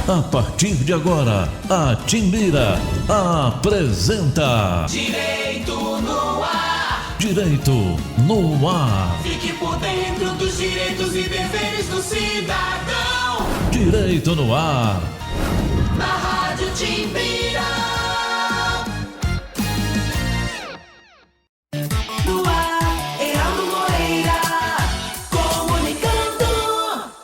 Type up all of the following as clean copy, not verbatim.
A partir de agora, a Timbira apresenta Direito no Ar. Direito no Ar. Fique por dentro dos direitos e deveres do cidadão. Direito no Ar. Na Rádio Timbira. No ar, Heraldo Moreira, comunicando.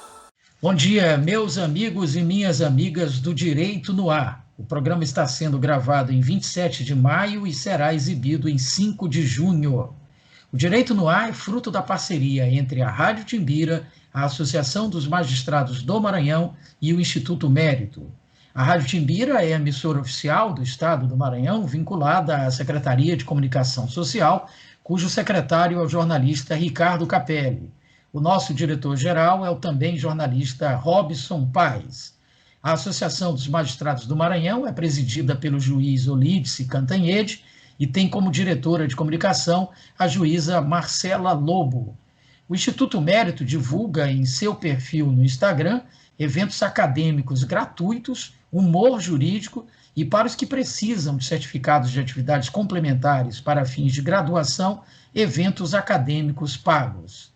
Bom dia, meus amigos e minhas amigas do Direito no Ar. O programa está sendo gravado em 27 de maio e será exibido em 5 de junho. O Direito no Ar é fruto da parceria entre a Rádio Timbira, a Associação dos Magistrados do Maranhão e o Instituto Mérito. A Rádio Timbira é a emissora oficial do Estado do Maranhão, vinculada à Secretaria de Comunicação Social, cujo secretário é o jornalista Ricardo Capelli. O nosso diretor-geral é o também jornalista Robson Paes. A Associação dos Magistrados do Maranhão é presidida pelo juiz Olídice Cantanhede e tem como diretora de comunicação a juíza Marcela Lobo. O Instituto Mérito divulga em seu perfil no Instagram eventos acadêmicos gratuitos, humor jurídico e, para os que precisam de certificados de atividades complementares para fins de graduação, eventos acadêmicos pagos.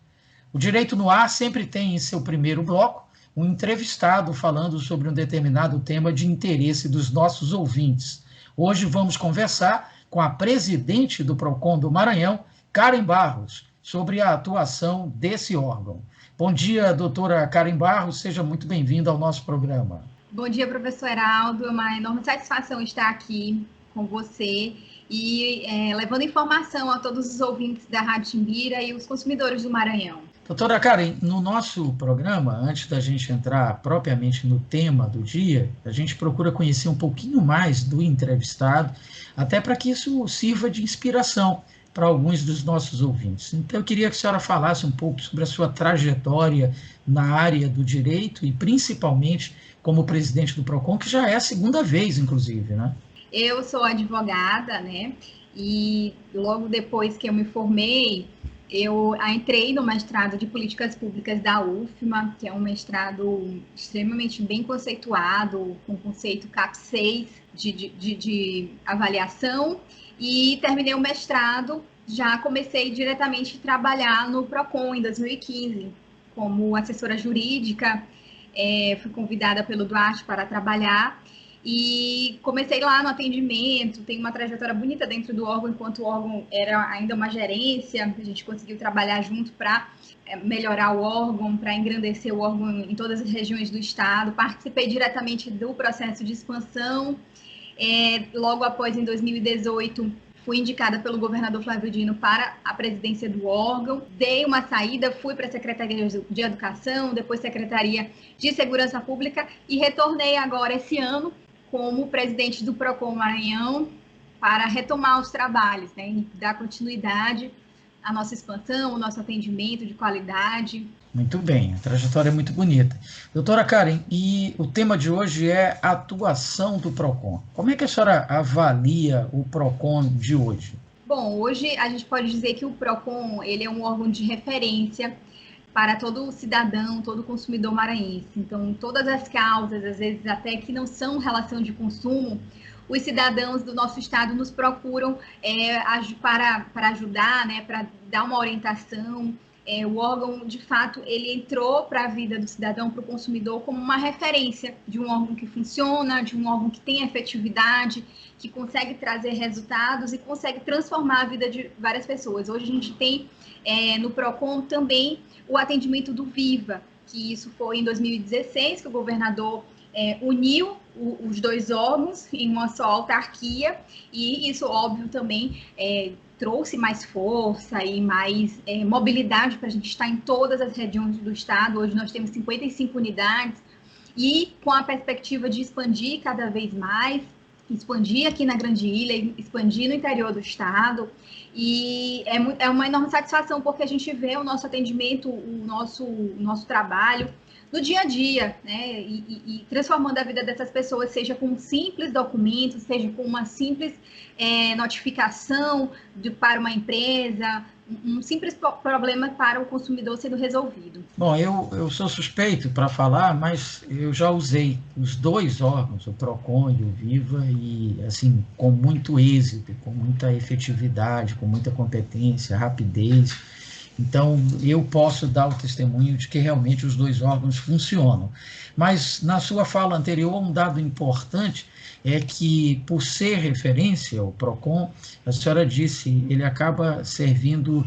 O Direito no Ar sempre tem em seu primeiro bloco um entrevistado falando sobre um determinado tema de interesse dos nossos ouvintes. Hoje vamos conversar com a presidente do PROCON do Maranhão, Karen Barros, sobre a atuação desse órgão. Bom dia, doutora Karen Barros, seja muito bem-vinda ao nosso programa. Bom dia, professor Heraldo, é uma enorme satisfação estar aqui com você e levando informação a todos os ouvintes da Rádio Timbira e os consumidores do Maranhão. Doutora Karen, no nosso programa, antes da gente entrar propriamente no tema do dia, a gente procura conhecer um pouquinho mais do entrevistado, até para que isso sirva de inspiração para alguns dos nossos ouvintes. Então, eu queria que a senhora falasse um pouco sobre a sua trajetória na área do direito e, principalmente, como presidente do PROCON, que já é a segunda vez, inclusive, né? Eu sou advogada, né? E logo depois que eu me formei, eu entrei no mestrado de Políticas Públicas da UFMA, que é um mestrado extremamente bem conceituado, com o conceito CAP 6 de avaliação, e terminei o mestrado, já comecei diretamente a trabalhar no PROCON em 2015, como assessora jurídica, fui convidada pelo Duarte para trabalhar, e comecei lá no atendimento, tenho uma trajetória bonita dentro do órgão, enquanto o órgão era ainda uma gerência, a gente conseguiu trabalhar junto para melhorar o órgão, para engrandecer o órgão em todas as regiões do estado, participei diretamente do processo de expansão, logo após, em 2018, fui indicada pelo governador Flávio Dino para a presidência do órgão, dei uma saída, fui para a Secretaria de Educação, depois Secretaria de Segurança Pública e retornei agora esse ano como presidente do PROCON Maranhão para retomar os trabalhos, né, e dar continuidade à nossa expansão, ao nosso atendimento de qualidade. Muito bem, a trajetória é muito bonita. Doutora Karen, e o tema de hoje é a atuação do PROCON. Como é que a senhora avalia o PROCON de hoje? Bom, hoje a gente pode dizer que o PROCON ele é um órgão de referência para todo cidadão, todo consumidor maranhense. Então, todas as causas, às vezes até que não são relação de consumo, os cidadãos do nosso estado nos procuram para ajudar, né, para dar uma orientação. O órgão, de fato, ele entrou para a vida do cidadão, para o consumidor, como uma referência de um órgão que funciona, de um órgão que tem efetividade, que consegue trazer resultados e consegue transformar a vida de várias pessoas. Hoje a gente tem no PROCON também o atendimento do Viva, que isso foi em 2016, que o governador uniu os dois órgãos em uma só autarquia, e isso, óbvio, também trouxe mais força e mais mobilidade para a gente estar em todas as regiões do estado. Hoje nós temos 55 unidades e com a perspectiva de expandir cada vez mais, expandir aqui na Grande Ilha, expandir no interior do estado. E é uma enorme satisfação porque a gente vê o nosso atendimento, o nosso trabalho no dia a dia, né? E transformando a vida dessas pessoas, seja com um simples documento, seja com uma simples notificação para uma empresa, um simples problema para o consumidor sendo resolvido. Bom, eu sou suspeito para falar, mas eu já usei os dois órgãos, o PROCON e o Viva, e assim, com muito êxito, com muita efetividade, com muita competência, rapidez. Então, eu posso dar o testemunho de que realmente os dois órgãos funcionam. Mas, na sua fala anterior, um dado importante é que, por ser referência, o PROCON, a senhora disse, ele acaba servindo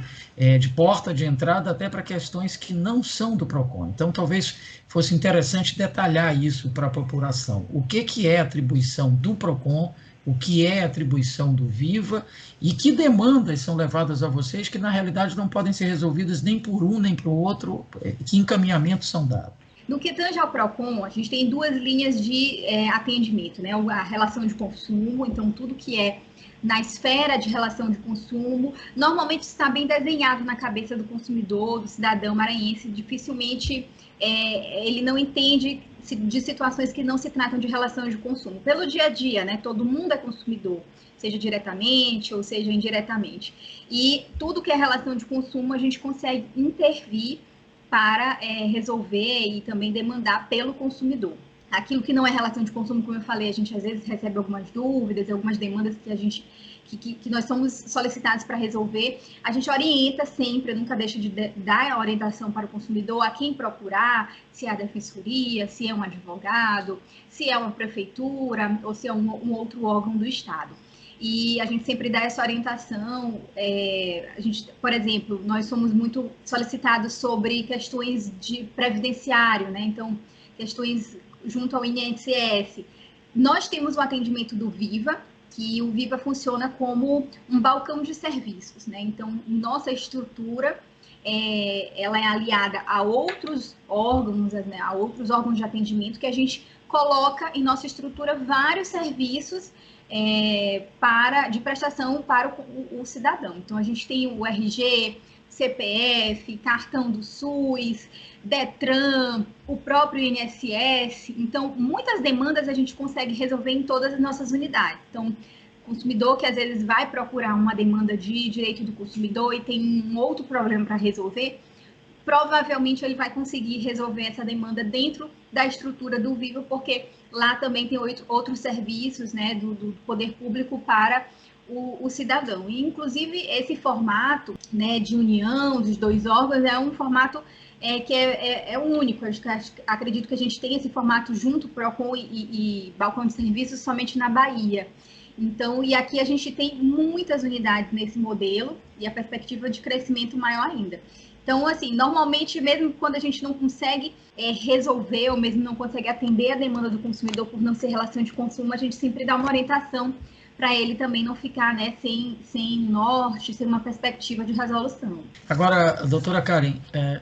de porta de entrada até para questões que não são do PROCON. Então, talvez fosse interessante detalhar isso para a população. O que é a atribuição do PROCON, o que é a atribuição do Viva e que demandas são levadas a vocês que, na realidade, não podem ser resolvidas nem por um nem para o outro, que encaminhamentos são dados? No que tange ao PROCON, a gente tem duas linhas de atendimento, né? A relação de consumo, então tudo que é na esfera de relação de consumo, normalmente está bem desenhado na cabeça do consumidor, do cidadão maranhense, dificilmente ele não entende de situações que não se tratam de relação de consumo. Pelo dia a dia, né? Todo mundo é consumidor, seja diretamente ou seja indiretamente. E tudo que é relação de consumo, a gente consegue intervir para resolver e também demandar pelo consumidor. Aquilo que não é relação de consumo, como eu falei, a gente às vezes recebe algumas dúvidas, algumas demandas que nós somos solicitados para resolver. A gente orienta sempre, nunca deixa de dar a orientação para o consumidor a quem procurar, se é a defensoria, se é um advogado, se é uma prefeitura ou se é um outro órgão do Estado. E a gente sempre dá essa orientação. Por exemplo, nós somos muito solicitados sobre questões de previdenciário, né? Então, questões junto ao INSS. Nós temos o atendimento do Viva, que o Viva funciona como um balcão de serviços, né? Então, nossa estrutura, ela é aliada a outros órgãos, né? A outros órgãos de atendimento que a gente coloca em nossa estrutura vários serviços de prestação para o cidadão. Então, a gente tem o RG, CPF, cartão do SUS, DETRAN, o próprio INSS. Então, muitas demandas a gente consegue resolver em todas as nossas unidades. Então, o consumidor que às vezes vai procurar uma demanda de direito do consumidor e tem um outro problema para resolver, provavelmente ele vai conseguir resolver essa demanda dentro da estrutura do Viva, porque lá também tem outros serviços, né, do poder público para o cidadão. E, inclusive, esse formato, né, de união dos dois órgãos é um formato que é único. Acredito que a gente tem esse formato junto, PROCON e balcão de serviços, somente na Bahia. Então, e aqui a gente tem muitas unidades nesse modelo e a perspectiva de crescimento maior ainda. Então, assim, normalmente, mesmo quando a gente não consegue resolver ou mesmo não consegue atender a demanda do consumidor por não ser relação de consumo, a gente sempre dá uma orientação para ele também não ficar, né, sem norte, sem uma perspectiva de resolução. Agora, doutora Karen,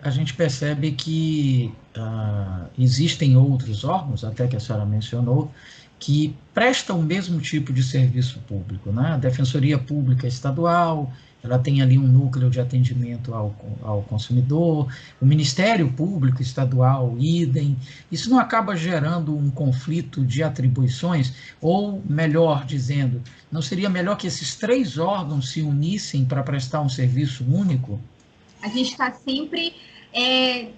a gente percebe que existem outros órgãos, até que a senhora mencionou, que prestam o mesmo tipo de serviço público, né? A Defensoria Pública Estadual, ela tem ali um núcleo de atendimento ao consumidor, o Ministério Público Estadual, idem. Isso não acaba gerando um conflito de atribuições? Ou, melhor dizendo, não seria melhor que esses três órgãos se unissem para prestar um serviço único? A gente está sempre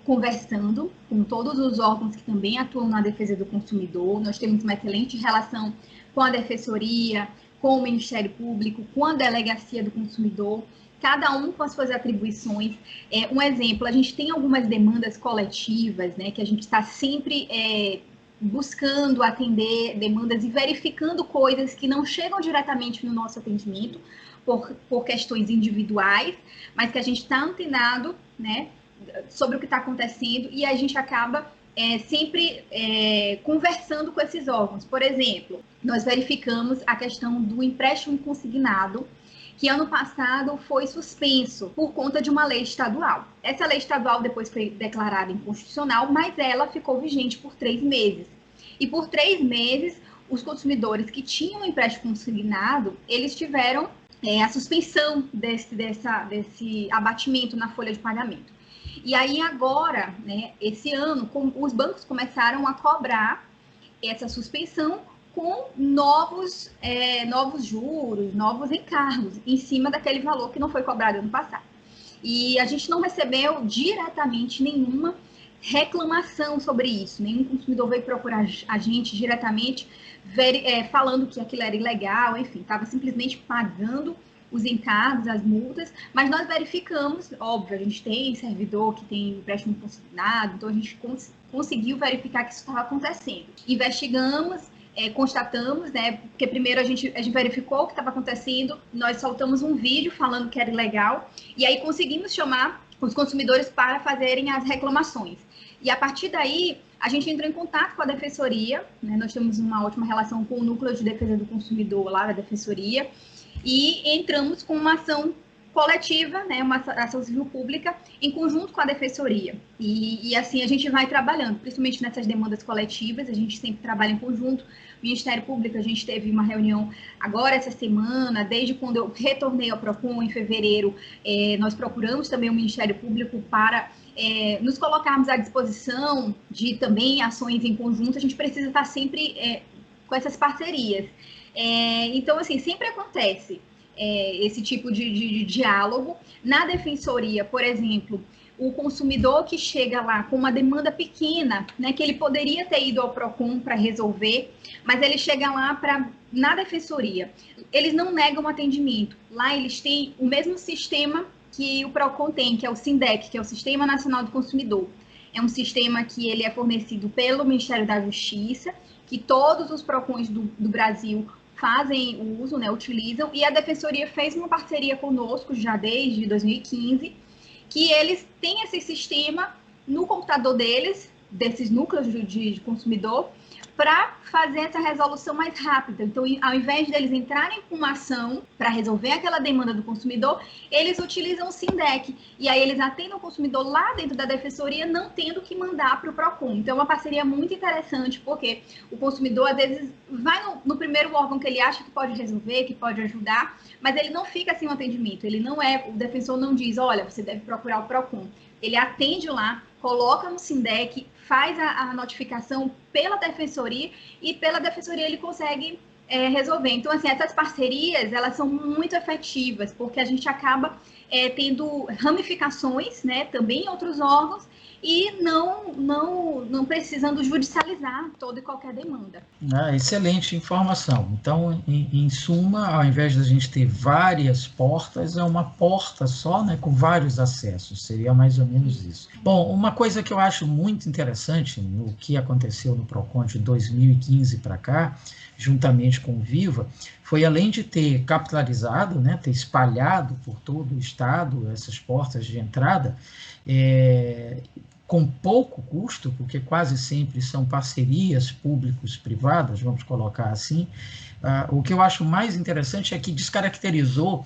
conversando com todos os órgãos que também atuam na defesa do consumidor. Nós temos uma excelente relação com a Defensoria, com o Ministério Público, com a Delegacia do Consumidor, cada um com as suas atribuições. Um exemplo, a gente tem algumas demandas coletivas, né, que a gente está sempre buscando atender demandas e verificando coisas que não chegam diretamente no nosso atendimento por questões individuais, mas que a gente está antenado, né, sobre o que está acontecendo e a gente acaba sempre conversando com esses órgãos. Por exemplo, nós verificamos a questão do empréstimo consignado, que ano passado foi suspenso por conta de uma lei estadual. Essa lei estadual depois foi declarada inconstitucional, mas ela ficou vigente por 3 meses. E por 3 meses, os consumidores que tinham empréstimo consignado, eles tiveram a suspensão desse abatimento na folha de pagamento. E aí agora, né, esse ano, os bancos começaram a cobrar essa suspensão com novos juros, novos encargos, em cima daquele valor que não foi cobrado ano passado. e a gente não recebeu diretamente nenhuma reclamação sobre isso. Nenhum consumidor veio procurar a gente diretamente falando que aquilo era ilegal, enfim, estava simplesmente pagando os encargos, as multas, mas nós verificamos, óbvio, a gente tem servidor que tem empréstimo consignado, então a gente conseguiu verificar que isso estava acontecendo. Investigamos, constatamos, né, porque primeiro a gente verificou o que estava acontecendo, nós soltamos um vídeo falando que era ilegal, e aí conseguimos chamar os consumidores para fazerem as reclamações. E a partir daí, a gente entrou em contato com a Defensoria, né, nós temos uma ótima relação com o Núcleo de Defesa do Consumidor lá da Defensoria, e entramos com uma ação coletiva, né, uma ação civil pública, em conjunto com a Defensoria. E assim a gente vai trabalhando, principalmente nessas demandas coletivas, a gente sempre trabalha em conjunto. O Ministério Público, a gente teve uma reunião agora essa semana, desde quando eu retornei ao PROCON em fevereiro, nós procuramos também o Ministério Público para nos colocarmos à disposição de também ações em conjunto. A gente precisa estar sempre com essas parcerias. Então, assim, sempre acontece esse tipo de diálogo. Na Defensoria, por exemplo, o consumidor que chega lá com uma demanda pequena, né, que ele poderia ter ido ao PROCON para resolver, mas ele chega lá na Defensoria. Eles não negam atendimento. Lá eles têm o mesmo sistema que o PROCON tem, que é o SINDEC, que é o Sistema Nacional do Consumidor. É um sistema que ele é fornecido pelo Ministério da Justiça, que todos os PROCONs do Brasil fazem o uso, né, utilizam, e a Defensoria fez uma parceria conosco já desde 2015, que eles têm esse sistema no computador deles, desses núcleos de consumidor, para fazer essa resolução mais rápida. Então, ao invés deles entrarem com uma ação para resolver aquela demanda do consumidor, eles utilizam o SINDEC. E aí eles atendem o consumidor lá dentro da Defensoria, não tendo que mandar para o PROCON. Então, é uma parceria muito interessante, porque o consumidor, às vezes, vai no primeiro órgão que ele acha que pode resolver, que pode ajudar, mas ele não fica sem o atendimento. O defensor não diz, olha, você deve procurar o PROCON. Ele atende lá, coloca no SINDEC, faz a notificação pela Defensoria, e pela Defensoria ele consegue resolver. Então, assim, essas parcerias, elas são muito efetivas, porque a gente acaba tendo ramificações, né, também em outros órgãos, e não precisando judicializar toda e qualquer demanda. Excelente informação. Então, em suma, ao invés de a gente ter várias portas, é uma porta só, né, com vários acessos. Seria mais ou menos isso. Bom, uma coisa que eu acho muito interessante no que aconteceu no PROCON de 2015 para cá, juntamente com o Viva, foi, além de ter capitalizado, né, ter espalhado por todo o estado essas portas de entrada, com pouco custo, porque quase sempre são parcerias públicos-privadas, vamos colocar assim. O que eu acho mais interessante é que descaracterizou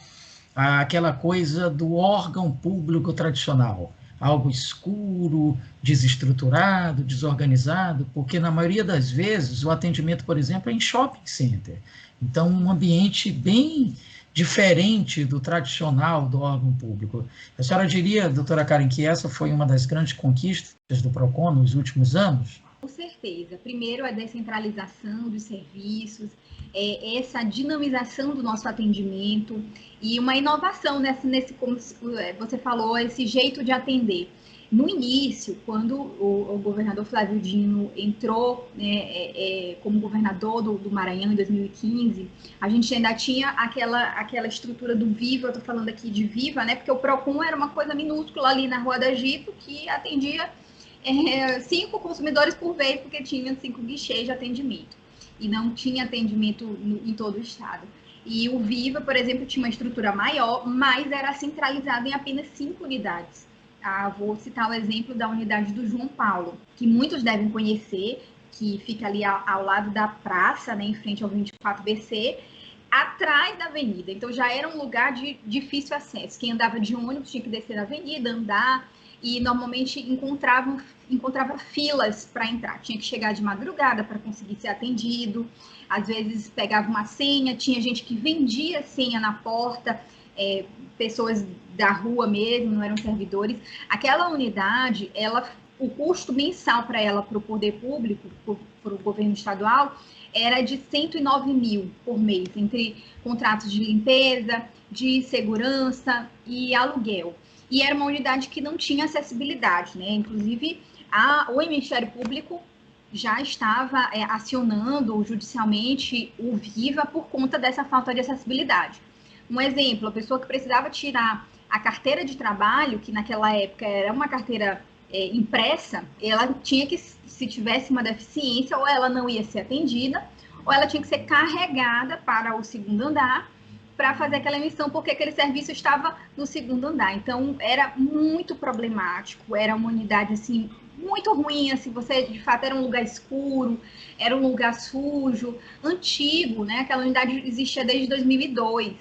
aquela coisa do órgão público tradicional, algo escuro, desestruturado, desorganizado, porque na maioria das vezes o atendimento, por exemplo, é em shopping center. Então, um ambiente bem diferente do tradicional do órgão público. A senhora diria, doutora Karen, que essa foi uma das grandes conquistas do PROCON nos últimos anos? Com certeza. Primeiro, a descentralização dos serviços, essa dinamização do nosso atendimento e uma inovação nesse, como você falou, esse jeito de atender. No início, quando o governador Flávio Dino entrou como governador do Maranhão em 2015, a gente ainda tinha aquela estrutura do Viva. Eu estou falando aqui de Viva, né? Porque o PROCON era uma coisa minúscula ali na Rua da Egito, que atendia 5 consumidores por vez, porque tinha 5 guichês de atendimento. E não tinha atendimento em todo o estado. E o Viva, por exemplo, tinha uma estrutura maior, mas era centralizado em apenas 5 unidades. Vou citar o exemplo da unidade do João Paulo, que muitos devem conhecer, que fica ali ao lado da praça, né, em frente ao 24BC, atrás da avenida. Então, já era um lugar de difícil acesso. Quem andava de ônibus tinha que descer da avenida, andar, e normalmente encontrava filas para entrar. Tinha que chegar de madrugada para conseguir ser atendido. Às vezes, pegava uma senha, tinha gente que vendia senha na porta, pessoas da rua mesmo, não eram servidores. Aquela unidade, o custo mensal para ela, para o poder público, para o governo estadual, era de 109 mil por mês, entre contratos de limpeza, de segurança e aluguel. e era uma unidade que não tinha acessibilidade, né? Inclusive, o Ministério Público já estava acionando judicialmente o Viva por conta dessa falta de acessibilidade. Um exemplo, a pessoa que precisava tirar a carteira de trabalho, que naquela época era uma carteira impressa, ela tinha que, se tivesse uma deficiência, ou ela não ia ser atendida, ou ela tinha que ser carregada para o segundo andar para fazer aquela emissão, porque aquele serviço estava no segundo andar. Então, era muito problemático, era uma unidade, assim, muito ruim, assim, você, de fato, era um lugar escuro, era um lugar sujo, antigo, né? Aquela unidade existia desde 2002.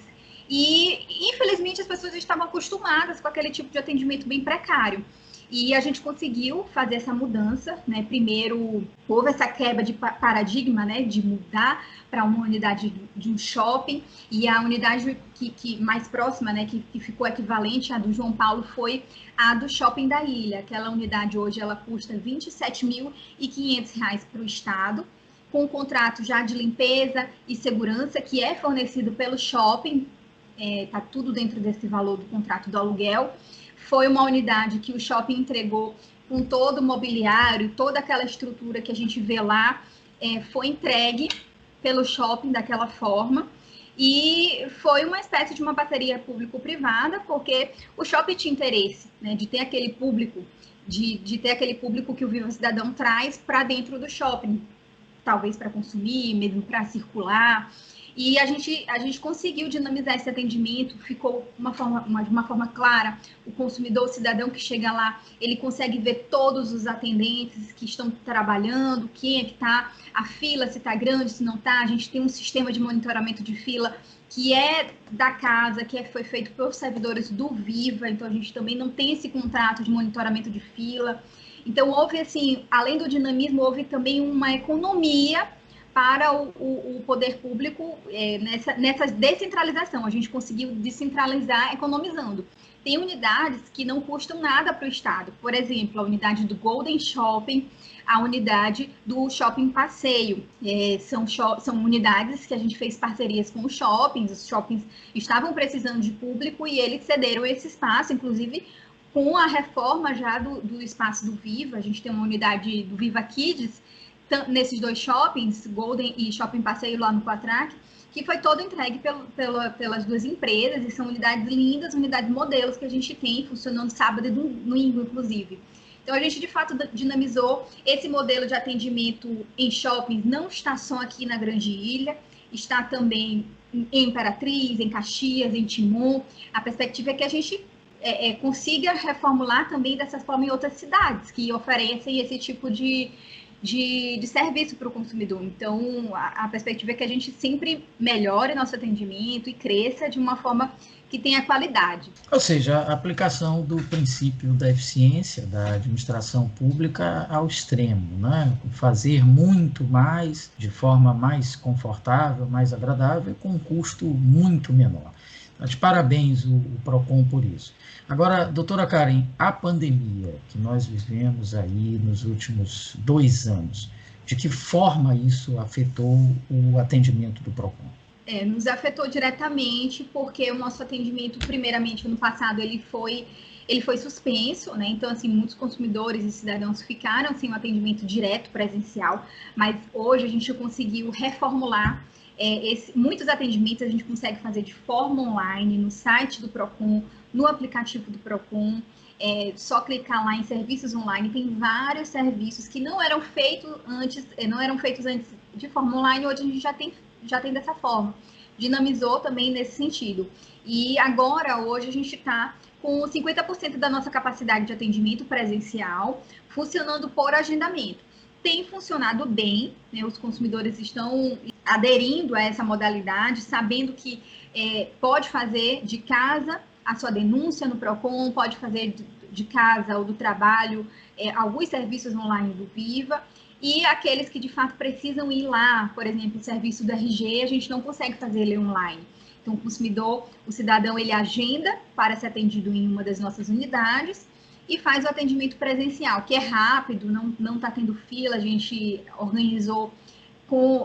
E, infelizmente, as pessoas estavam acostumadas com aquele tipo de atendimento bem precário. E a gente conseguiu fazer essa mudança, né? Primeiro, houve essa quebra de paradigma, né? De mudar para uma unidade de um shopping, e a unidade que mais próxima, né? Que ficou equivalente à do João Paulo foi a do Shopping da Ilha. Aquela unidade hoje, ela custa R$ 27.500 para o Estado, com um contrato já de limpeza e segurança, que é fornecido pelo shopping, tá tudo dentro desse valor do contrato do aluguel. Foi uma unidade que o shopping entregou com todo o mobiliário, toda aquela estrutura que a gente vê lá, foi entregue pelo shopping daquela forma. E foi uma espécie de uma parceria público-privada, porque o shopping tinha interesse, né, de ter aquele público, de ter aquele público que o Viva Cidadão traz para dentro do shopping, talvez para consumir, mesmo para circular. E a gente conseguiu dinamizar esse atendimento, ficou de uma forma clara. O consumidor, o cidadão que chega lá, ele consegue ver todos os atendentes que estão trabalhando, quem é que está, a fila, se está grande, se não está. A gente tem um sistema de monitoramento de fila que é da casa, foi feito pelos servidores do Viva, então a gente também não tem esse contrato de monitoramento de fila. Então houve, assim, além do dinamismo, houve também uma economia para o poder público nessa descentralização. A gente conseguiu descentralizar economizando. Tem unidades que não custam nada para o Estado. Por exemplo, a unidade do Golden Shopping, a unidade do Shopping Passeio. São unidades que a gente fez parcerias com os shoppings estavam precisando de público e eles cederam esse espaço, inclusive com a reforma já do espaço do Viva. A gente tem uma unidade do Viva Kids, nesses dois shoppings, Golden e Shopping Passeio lá no Quatrac, que foi todo entregue pelas duas empresas, e são unidades lindas, unidades modelos que a gente tem, funcionando sábado e domingo, inclusive. Então, a gente, de fato, dinamizou esse modelo de atendimento em shoppings, não está só aqui na Grande Ilha, está também em Imperatriz, em Caxias, em Timon. A perspectiva é que a gente consiga reformular também dessa forma em outras cidades, que oferecem esse tipo de serviço para o consumidor. Então, a perspectiva é que a gente sempre melhore nosso atendimento e cresça de uma forma que tenha qualidade. Ou seja, a aplicação do princípio da eficiência da administração pública ao extremo, né? Fazer muito mais, de forma mais confortável, mais agradável, com um custo muito menor. Então, de parabéns o PROCON por isso. Agora, doutora Karen, a pandemia que nós vivemos aí nos últimos 2 anos, de que forma isso afetou o atendimento do PROCON? Nos afetou diretamente, porque o nosso atendimento, primeiramente, no passado, ele foi suspenso, né? Então, assim, muitos consumidores e cidadãos ficaram sem o atendimento direto presencial, mas hoje a gente conseguiu reformular muitos atendimentos. A gente consegue fazer de forma online, no site do PROCON, no aplicativo do PROCON. Só clicar lá em serviços online. Tem vários serviços que não eram feitos antes de forma online, hoje a gente já tem dessa forma. Dinamizou também nesse sentido. E agora, hoje, a gente está com 50% da nossa capacidade de atendimento presencial funcionando por agendamento. Tem funcionado bem, né? Os consumidores estão aderindo a essa modalidade, sabendo que pode fazer de casa a sua denúncia no PROCON, pode fazer de casa ou do trabalho alguns serviços online do Viva. E aqueles que, de fato, precisam ir lá, por exemplo, o serviço do RG, a gente não consegue fazer ele online. Então, o cidadão, ele agenda para ser atendido em uma das nossas unidades e faz o atendimento presencial, que é rápido, não está tendo fila, a gente organizou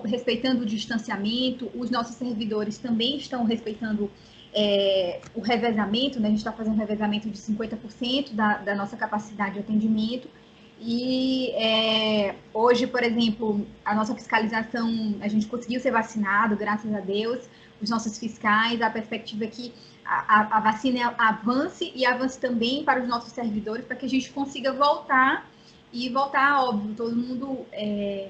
respeitando o distanciamento, os nossos servidores também estão respeitando o revezamento, né? A gente está fazendo um revezamento de 50% da nossa capacidade de atendimento. E hoje, por exemplo, a nossa fiscalização, a gente conseguiu ser vacinado, graças a Deus, os nossos fiscais, a perspectiva é que a vacina avance e avance também para os nossos servidores, para que a gente consiga voltar, óbvio, todo mundo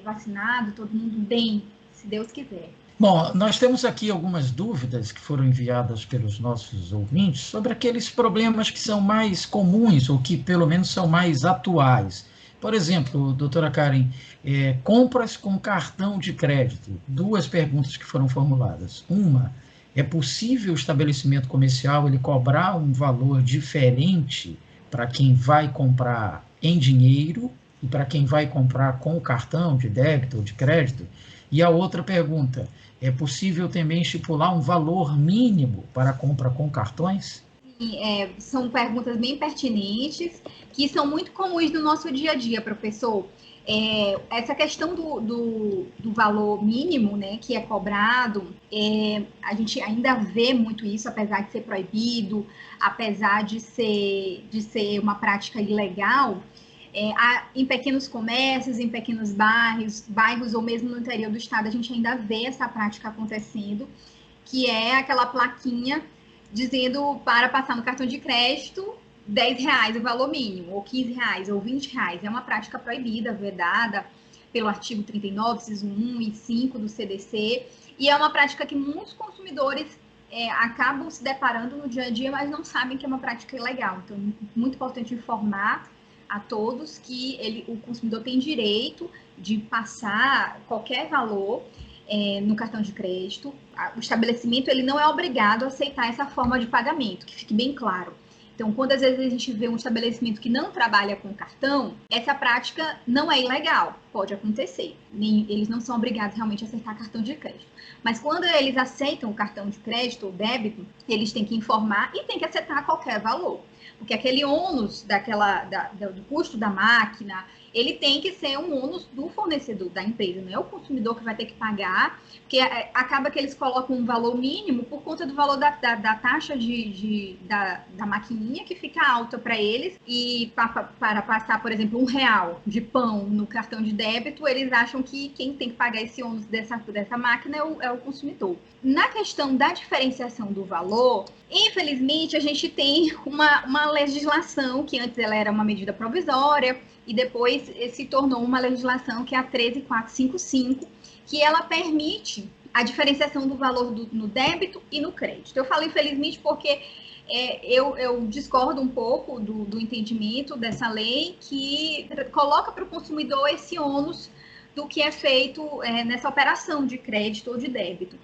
vacinado, todo mundo bem, se Deus quiser. Bom, nós temos aqui algumas dúvidas que foram enviadas pelos nossos ouvintes sobre aqueles problemas que são mais comuns ou que pelo menos são mais atuais. Por exemplo, doutora Karen, compras com cartão de crédito. 2 perguntas que foram formuladas. Uma, é possível o estabelecimento comercial ele cobrar um valor diferente para quem vai comprar em dinheiro e para quem vai comprar com cartão de débito ou de crédito? E a outra pergunta, é possível também estipular um valor mínimo para a compra com cartões? São perguntas bem pertinentes, que são muito comuns no nosso dia a dia, professor. Essa questão do valor mínimo, né, que é cobrado, a gente ainda vê muito isso, apesar de ser proibido, apesar de ser uma prática ilegal. Em pequenos comércios, em pequenos bairros ou mesmo no interior do estado, a gente ainda vê essa prática acontecendo, que é aquela plaquinha dizendo para passar no cartão de crédito R$10 o valor mínimo, ou R$15, ou R$20. É uma prática proibida, vedada pelo artigo 39, inciso 1 e 5 do CDC, e é uma prática que muitos consumidores acabam se deparando no dia a dia, mas não sabem que é uma prática ilegal. Então, muito importante informar a todos que o consumidor tem direito de passar qualquer valor no cartão de crédito. O estabelecimento ele não é obrigado a aceitar essa forma de pagamento, que fique bem claro. Então, quando às vezes a gente vê um estabelecimento que não trabalha com cartão, essa prática não é ilegal, pode acontecer. Eles não são obrigados realmente a aceitar cartão de crédito. Mas quando eles aceitam o cartão de crédito ou débito, eles têm que informar e têm que aceitar qualquer valor. Porque aquele ônus do custo da máquina, ele tem que ser um ônus do fornecedor, da empresa, não é o consumidor que vai ter que pagar, porque acaba que eles colocam um valor mínimo por conta do valor da taxa da maquininha, que fica alta para eles, e para passar, por exemplo, R$1 de pão no cartão de débito, eles acham que quem tem que pagar esse ônus dessa máquina é o consumidor. Na questão da diferenciação do valor, infelizmente, a gente tem uma legislação que antes ela era uma medida provisória e depois se tornou uma legislação que é a 13455, que ela permite a diferenciação do valor no débito e no crédito. Eu falo infelizmente porque eu discordo um pouco do entendimento dessa lei que coloca para o consumidor esse ônus do que é feito nessa operação de crédito ou de débito.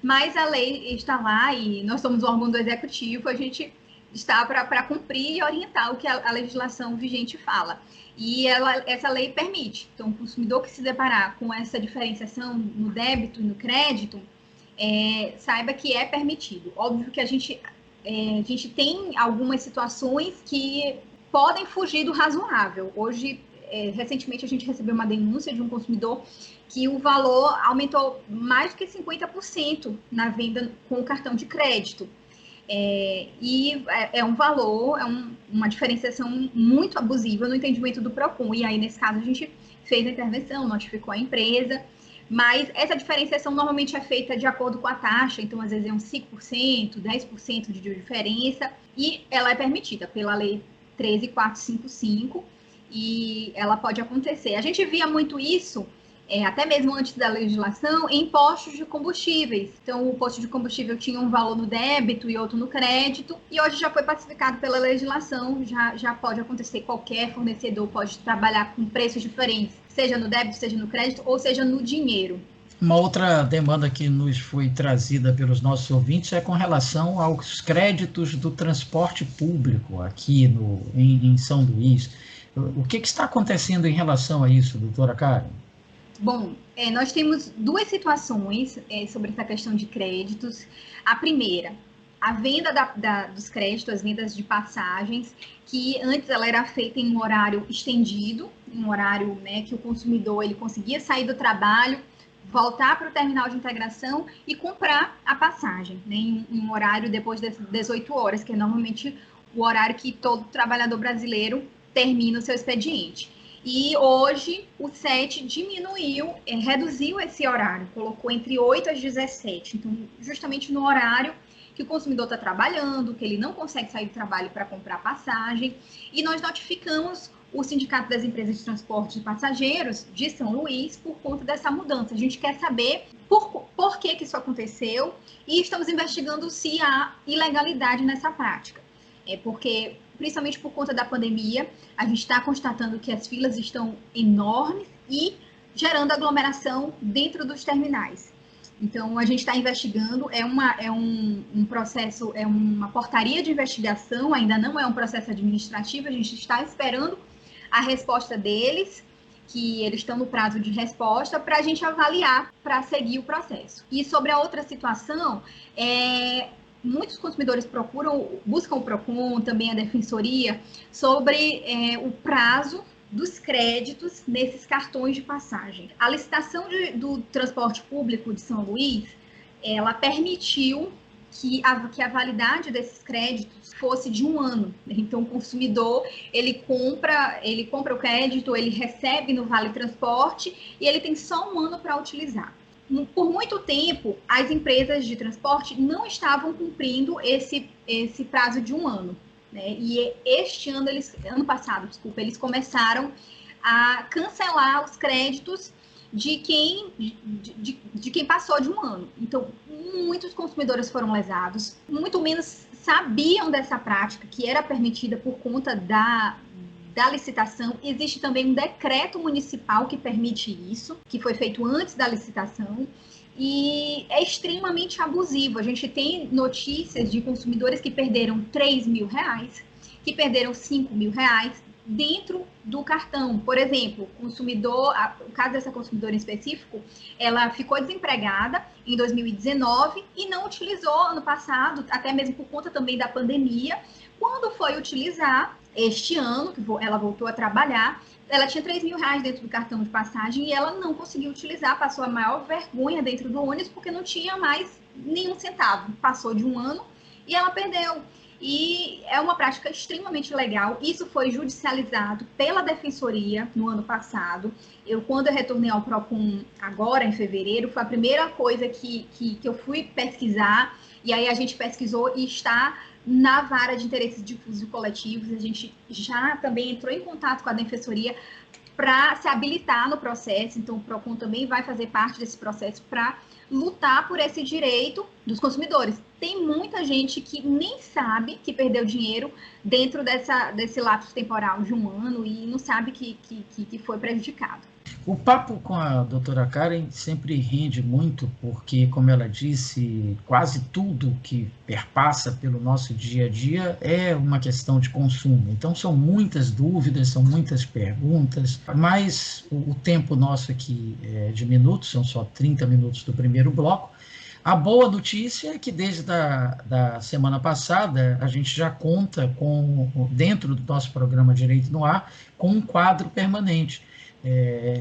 Mas a lei está lá e nós somos o órgão do executivo, a gente está para cumprir e orientar o que a legislação vigente fala. E essa lei permite. Então, o consumidor que se deparar com essa diferenciação no débito e no crédito, saiba que é permitido. Óbvio que a gente tem algumas situações que podem fugir do razoável. Hoje, recentemente, a gente recebeu uma denúncia de um consumidor que o valor aumentou mais do que 50% na venda com o cartão de crédito. E é um valor, uma diferenciação muito abusiva no entendimento do PROCON. E aí, nesse caso, a gente fez a intervenção, notificou a empresa, mas essa diferenciação normalmente é feita de acordo com a taxa, então, às vezes, é uns 5%, 10% de diferença, e ela é permitida pela Lei 13455, e ela pode acontecer. A gente via muito isso, até mesmo antes da legislação, em postos de combustíveis. Então, o posto de combustível tinha um valor no débito e outro no crédito, e hoje já foi pacificado pela legislação, já pode acontecer, qualquer fornecedor pode trabalhar com preços diferentes, seja no débito, seja no crédito, ou seja no dinheiro. Uma outra demanda que nos foi trazida pelos nossos ouvintes é com relação aos créditos do transporte público aqui em São Luís. O que está acontecendo em relação a isso, doutora Karen? Bom, nós temos duas situações sobre essa questão de créditos. A primeira, a venda dos créditos, as vendas de passagens, que antes ela era feita em um horário estendido, um horário, né, que o consumidor ele conseguia sair do trabalho, voltar para o terminal de integração e comprar a passagem, né, em um horário depois das 18 horas, que é normalmente o horário que todo trabalhador brasileiro termina o seu expediente. E hoje o SET diminuiu, reduziu esse horário, colocou entre 8 às 17. Então, justamente no horário que o consumidor está trabalhando, que ele não consegue sair do trabalho para comprar passagem. E nós notificamos o Sindicato das Empresas de Transporte de Passageiros de São Luís por conta dessa mudança. A gente quer saber por que isso aconteceu e estamos investigando se há ilegalidade nessa prática. Porque, principalmente por conta da pandemia, a gente está constatando que as filas estão enormes e gerando aglomeração dentro dos terminais. Então, a gente está investigando, é um processo, é uma portaria de investigação, ainda não é um processo administrativo, a gente está esperando a resposta deles, que eles estão no prazo de resposta, para a gente avaliar, para seguir o processo. E sobre a outra situação, muitos consumidores buscam o PROCON, também a Defensoria, sobre o prazo dos créditos nesses cartões de passagem. A licitação do transporte público de São Luís, ela permitiu que a validade desses créditos fosse de 1 ano. Então, o consumidor, ele compra o crédito, ele recebe no Vale Transporte e ele tem só 1 ano para utilizar. Por muito tempo, as empresas de transporte não estavam cumprindo esse prazo de 1 ano. Né? E ano passado, eles começaram a cancelar os créditos de quem passou de 1 ano. Então, muitos consumidores foram lesados, muito menos sabiam dessa prática que era permitida por conta da licitação. Existe também um decreto municipal que permite isso, que foi feito antes da licitação, e é extremamente abusivo. A gente tem notícias de consumidores que perderam R$3.000, que perderam R$5.000 dentro do cartão. Por exemplo, o caso dessa consumidora em específico, ela ficou desempregada em 2019 e não utilizou ano passado, até mesmo por conta também da pandemia. Quando foi utilizar este ano, que ela voltou a trabalhar, ela tinha R$3.000 dentro do cartão de passagem e ela não conseguiu utilizar, passou a maior vergonha dentro do ônibus porque não tinha mais nenhum centavo. Passou de 1 ano e ela perdeu. E é uma prática extremamente legal. Isso foi judicializado pela Defensoria no ano passado. Quando eu retornei ao PROCON agora, em fevereiro, foi a primeira coisa que eu fui pesquisar. E aí a gente pesquisou e está na vara de interesses difusos e coletivos. A gente já também entrou em contato com a Defensoria para se habilitar no processo. Então, o PROCON também vai fazer parte desse processo para lutar por esse direito dos consumidores. Tem muita gente que nem sabe que perdeu dinheiro dentro desse lapso temporal de 1 ano e não sabe que foi prejudicado. O papo com a doutora Karen sempre rende muito, porque, como ela disse, quase tudo que perpassa pelo nosso dia a dia é uma questão de consumo. Então, são muitas dúvidas, são muitas perguntas, mas o tempo nosso aqui é de minutos, são só 30 minutos do primeiro bloco. A boa notícia é que desde da semana passada a gente já conta dentro do nosso programa Direito no Ar, com um quadro permanente,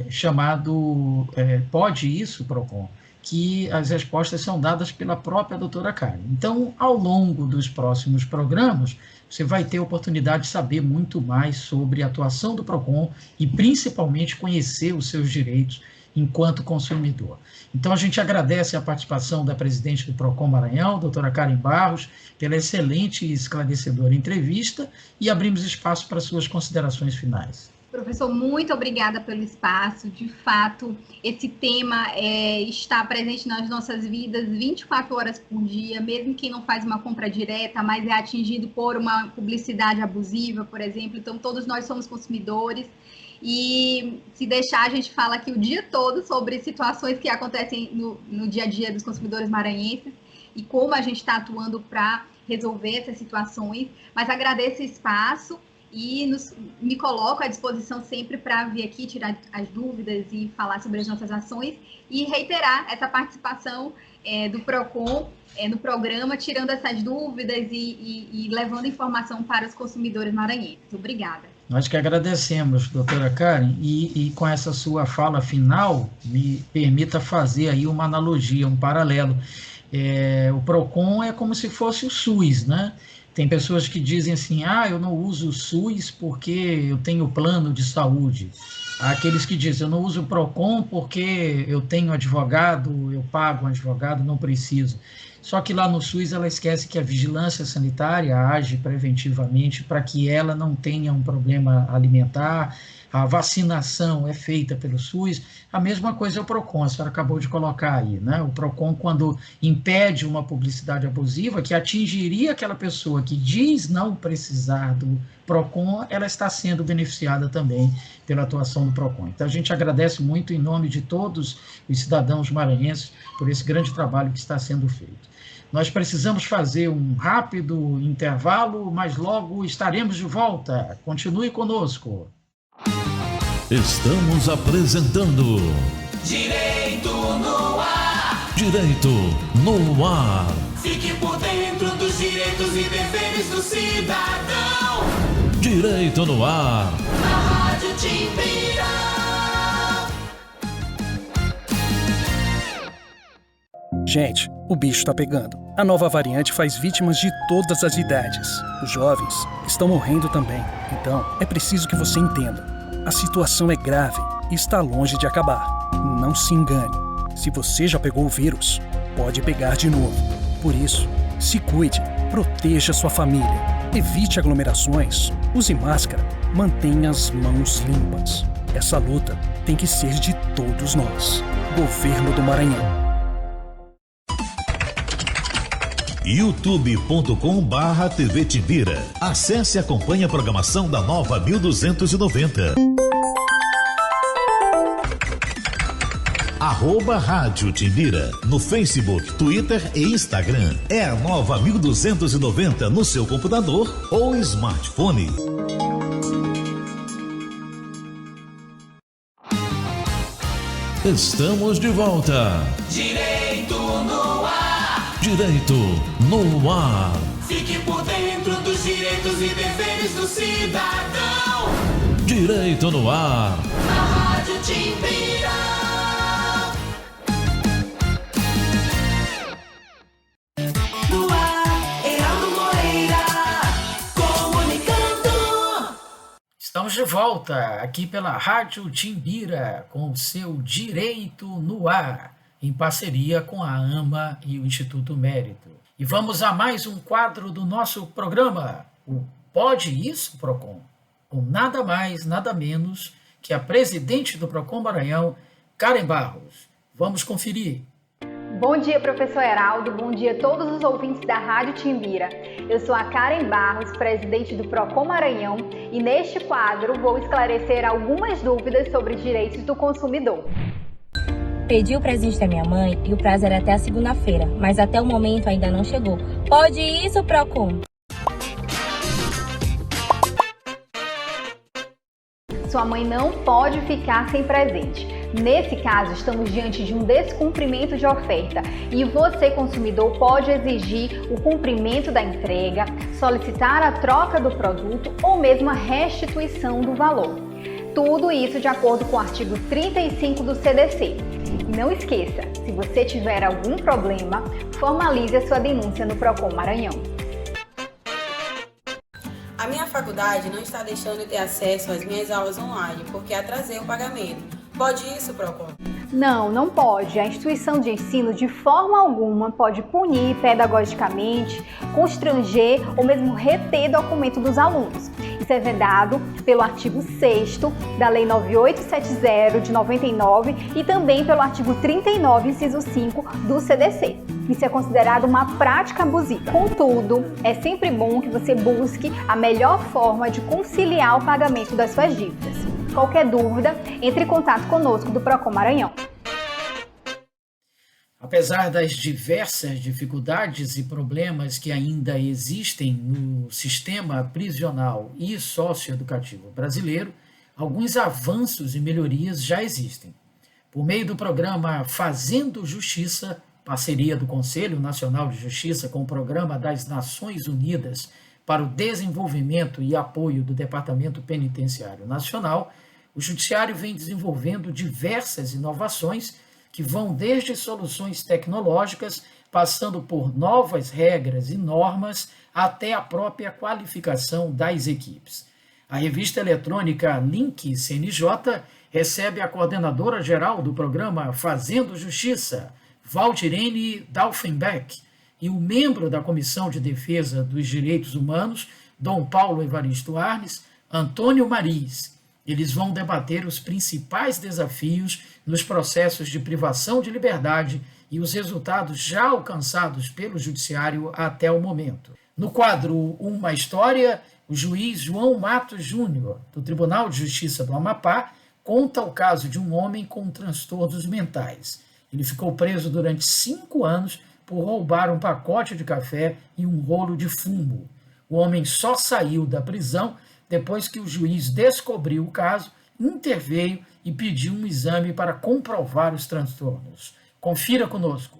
chamado Pode Isso, PROCON, que as respostas são dadas pela própria doutora Karen. Então, ao longo dos próximos programas, você vai ter a oportunidade de saber muito mais sobre a atuação do PROCON e, principalmente, conhecer os seus direitos enquanto consumidor. Então, a gente agradece a participação da presidente do PROCON Maranhão, doutora Karen Barros, pela excelente e esclarecedora entrevista e abrimos espaço para suas considerações finais. Professor, muito obrigada pelo espaço. De fato, esse tema está presente nas nossas vidas 24 horas por dia, mesmo quem não faz uma compra direta, mas é atingido por uma publicidade abusiva, por exemplo. Então, todos nós somos consumidores. E se deixar, a gente fala aqui o dia todo sobre situações que acontecem no dia a dia dos consumidores maranhenses e como a gente está atuando para resolver essas situações. Mas agradeço o espaço e me coloco à disposição sempre para vir aqui tirar as dúvidas e falar sobre as nossas ações e reiterar essa participação do PROCON no programa, tirando essas dúvidas e levando informação para os consumidores maranhenses. Obrigada. Nós que agradecemos, doutora Karen, e com essa sua fala final, me permita fazer aí uma analogia, um paralelo. O PROCON é como se fosse o SUS, né? Tem pessoas que dizem assim, eu não uso o SUS porque eu tenho plano de saúde. Há aqueles que dizem, eu não uso o PROCON porque eu tenho advogado, eu pago um advogado, não preciso. Só que lá no SUS ela esquece que a vigilância sanitária age preventivamente para que ela não tenha um problema alimentar, a vacinação é feita pelo SUS, a mesma coisa é o PROCON, a senhora acabou de colocar aí, né? O PROCON, quando impede uma publicidade abusiva que atingiria aquela pessoa que diz não precisar do PROCON, ela está sendo beneficiada também pela atuação do PROCON. Então, a gente agradece muito em nome de todos os cidadãos maranhenses por esse grande trabalho que está sendo feito. Nós precisamos fazer um rápido intervalo, mas logo estaremos de volta. Continue conosco. Estamos apresentando Direito no ar. Direito no Ar. Fique por dentro dos direitos e deveres do cidadão. Direito no Ar. Na Rádio Timbira. Gente, o bicho tá pegando. A nova variante faz vítimas de todas as idades. Os jovens estão morrendo também. Então, é preciso que você entenda. A situação é grave e está longe de acabar. Não se engane. Se você já pegou o vírus, pode pegar de novo. Por isso, se cuide, proteja sua família. Evite aglomerações, use máscara, mantenha as mãos limpas. Essa luta tem que ser de todos nós. Governo do Maranhão. youtube.com/TV Timbira. Acesse e acompanhe a programação da Nova 1290. @Rádio Timbira no Facebook, Twitter e Instagram. É a Nova 1290 no seu computador ou smartphone. Estamos de volta. Direito no ar. Direito no Ar. Fique por dentro dos direitos e deveres do cidadão. Direito no Ar. Na Rádio Timbira. No ar, Heraldo Moreira, comunicando. Estamos de volta aqui pela Rádio Timbira com o seu Direito no Ar, em parceria com a AMA e o Instituto Mérito. E vamos a mais um quadro do nosso programa, o Pode Isso, PROCON, com nada mais, nada menos que a presidente do PROCON Maranhão, Karen Barros. Vamos conferir. Bom dia, professor Heraldo. Bom dia a todos os ouvintes da Rádio Timbira. Eu sou a Karen Barros, presidente do PROCON Maranhão, e neste quadro vou esclarecer algumas dúvidas sobre direitos do consumidor. Pedi o presente da minha mãe e o prazo era até a segunda-feira, mas até o momento ainda não chegou. Pode isso, PROCON? Sua mãe não pode ficar sem presente. Nesse caso, estamos diante de um descumprimento de oferta e você, consumidor, pode exigir o cumprimento da entrega, solicitar a troca do produto ou mesmo a restituição do valor. Tudo isso de acordo com o artigo 35 do CDC. E não esqueça, se você tiver algum problema, formalize a sua denúncia no PROCON Maranhão. A minha faculdade não está deixando eu ter acesso às minhas aulas online porque atrasei o pagamento. Pode isso, PROCON? Não pode. A instituição de ensino de forma alguma pode punir pedagogicamente, constranger ou mesmo reter documento dos alunos. Isso é vedado pelo artigo 6º da Lei 9870 de 99 e também pelo artigo 39, inciso 5 do CDC. Isso é considerado uma prática abusiva. Contudo, é sempre bom que você busque a melhor forma de conciliar o pagamento das suas dívidas. Qualquer dúvida, entre em contato conosco do PROCON Maranhão. Apesar das diversas dificuldades e problemas que ainda existem no sistema prisional e socioeducativo brasileiro, alguns avanços e melhorias já existem. Por meio do programa Fazendo Justiça, parceria do Conselho Nacional de Justiça com o Programa das Nações Unidas para o desenvolvimento e apoio do Departamento Penitenciário Nacional, o Judiciário vem desenvolvendo diversas inovações que vão desde soluções tecnológicas, passando por novas regras e normas, até a própria qualificação das equipes. A revista eletrônica Link CNJ recebe a coordenadora-geral do programa Fazendo Justiça, Valdirene Dalfenbeck, e o membro da Comissão de Defesa dos Direitos Humanos, Dom Paulo Evaristo Arnes, Antônio Mariz. Eles vão debater os principais desafios nos processos de privação de liberdade e os resultados já alcançados pelo Judiciário até o momento. No quadro Uma História, o juiz João Matos Júnior, do Tribunal de Justiça do Amapá, conta o caso de um homem com transtornos mentais. Ele ficou preso durante 5 anos por roubar um pacote de café e um rolo de fumo. O homem só saiu da prisão depois que o juiz descobriu o caso, interveio e pediu um exame para comprovar os transtornos. Confira conosco.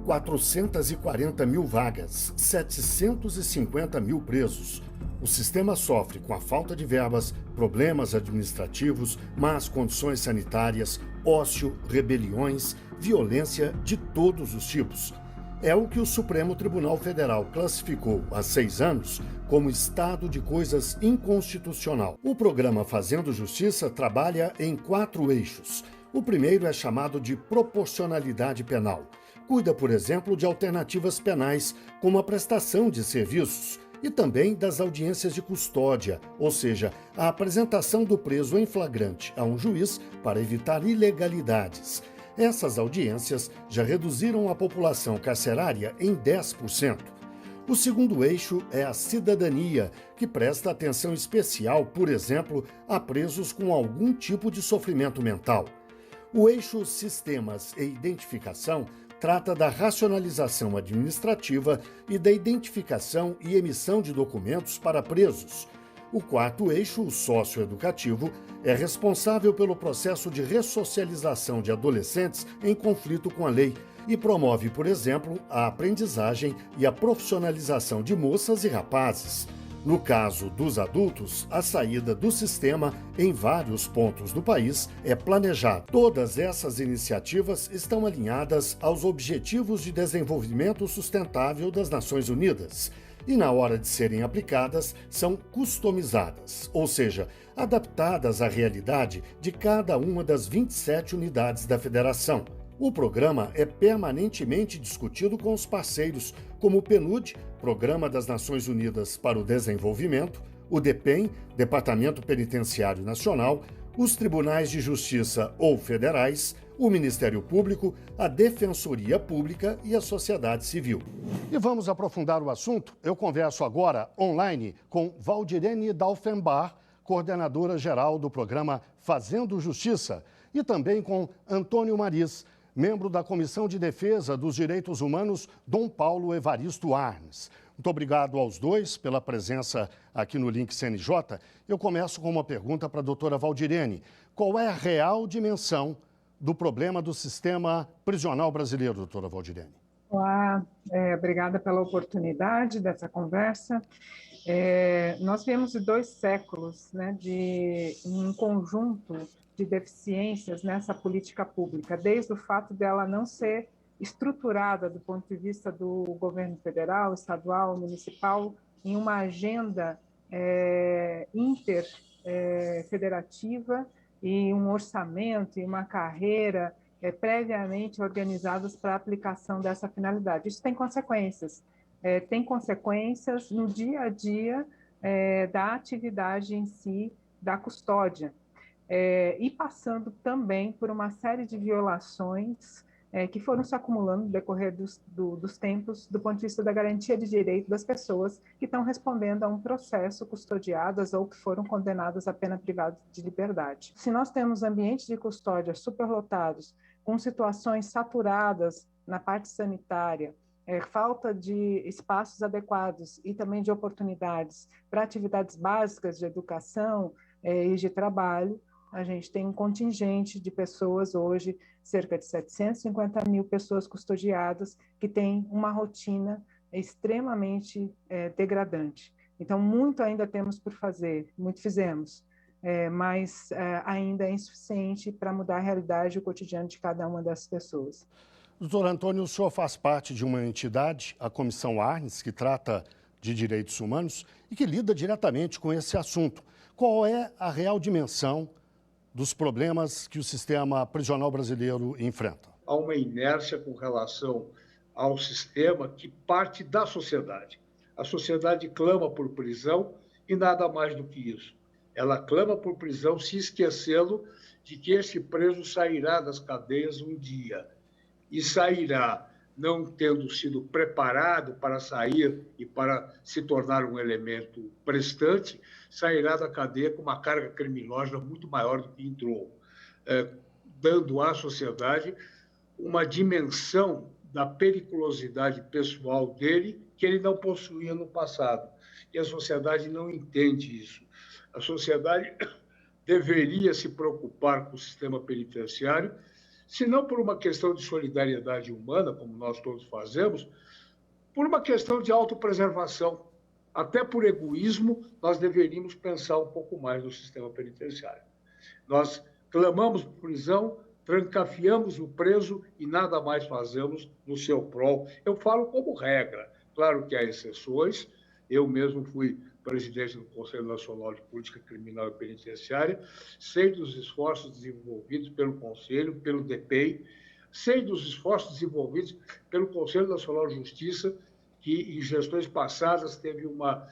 440 mil vagas, 750 mil presos. O sistema sofre com a falta de verbas, problemas administrativos, más condições sanitárias, ócio, rebeliões, violência de todos os tipos. É o que o Supremo Tribunal Federal classificou há 6 anos como estado de coisas inconstitucional. O programa Fazendo Justiça trabalha em 4 eixos. O primeiro é chamado de proporcionalidade penal. Cuida, por exemplo, de alternativas penais, como a prestação de serviços, e também das audiências de custódia, ou seja, a apresentação do preso em flagrante a um juiz para evitar ilegalidades. Essas audiências já reduziram a população carcerária em 10%. O segundo eixo é a cidadania, que presta atenção especial, por exemplo, a presos com algum tipo de sofrimento mental. O eixo Sistemas e Identificação trata da racionalização administrativa e da identificação e emissão de documentos para presos. O quarto eixo, o socioeducativo, é responsável pelo processo de ressocialização de adolescentes em conflito com a lei e promove, por exemplo, a aprendizagem e a profissionalização de moças e rapazes. No caso dos adultos, a saída do sistema em vários pontos do país é planejada. Todas essas iniciativas estão alinhadas aos Objetivos de Desenvolvimento Sustentável das Nações Unidas e, na hora de serem aplicadas, são customizadas, ou seja, adaptadas à realidade de cada uma das 27 unidades da Federação. O programa é permanentemente discutido com os parceiros, como o PNUD, Programa das Nações Unidas para o Desenvolvimento, o DPEM, Departamento Penitenciário Nacional, os Tribunais de Justiça ou federais, o Ministério Público, a Defensoria Pública e a sociedade civil. E vamos aprofundar o assunto? Eu converso agora online com Valdirene Dalfenbeck, coordenadora-geral do programa Fazendo Justiça, e também com Antônio Mariz, membro da Comissão de Defesa dos Direitos Humanos, Dom Paulo Evaristo Arnes. Muito obrigado aos dois pela presença aqui no Link CNJ. Eu começo com uma pergunta para a doutora Valdirene. Qual é a real dimensão do problema do sistema prisional brasileiro, doutora Valdirene? Olá, obrigada pela oportunidade dessa conversa. Nós viemos de 2 séculos, né, de um conjunto de deficiências nessa política pública, desde o fato dela não ser estruturada do ponto de vista do governo federal, estadual, municipal, em uma agenda interfederativa e um orçamento e uma carreira previamente organizadas para a aplicação dessa finalidade. Isso tem consequências. Tem consequências no dia a dia da atividade em si, da custódia. E passando também por uma série de violações que foram se acumulando no decorrer dos tempos, do ponto de vista da garantia de direito das pessoas que estão respondendo a um processo custodiadas ou que foram condenadas a pena privada de liberdade. Se nós temos ambientes de custódia superlotados, com situações saturadas na parte sanitária, falta de espaços adequados e também de oportunidades para atividades básicas de educação e de trabalho, a gente tem um contingente de pessoas hoje, cerca de 750 mil pessoas custodiadas, que têm uma rotina extremamente degradante. Então, muito ainda temos por fazer, muito fizemos, mas ainda é insuficiente para mudar a realidade e o cotidiano de cada uma dessas pessoas. Doutor Antônio, o senhor faz parte de uma entidade, a Comissão Arnes, que trata de direitos humanos e que lida diretamente com esse assunto. Qual é a real dimensão dos problemas que o sistema prisional brasileiro enfrenta? Há uma inércia com relação ao sistema que parte da sociedade. A sociedade clama por prisão e nada mais do que isso. Ela clama por prisão se esquecendo de que esse preso sairá das cadeias um dia. E sairá não tendo sido preparado para sair e para se tornar um elemento prestante, sairá da cadeia com uma carga criminosa muito maior do que entrou, dando à sociedade uma dimensão da periculosidade pessoal dele que ele não possuía no passado. E a sociedade não entende isso. A sociedade deveria se preocupar com o sistema penitenciário, se não por uma questão de solidariedade humana, como nós todos fazemos, por uma questão de autopreservação. Até por egoísmo, nós deveríamos pensar um pouco mais no sistema penitenciário. Nós clamamos por prisão, trancafiamos o preso e nada mais fazemos no seu prol. Eu falo como regra. Claro que há exceções. Eu mesmo fui presidente do Conselho Nacional de Política Criminal e Penitenciária, sei dos esforços desenvolvidos pelo Conselho, pelo DPEI, sei dos esforços desenvolvidos pelo Conselho Nacional de Justiça, que em gestões passadas teve uma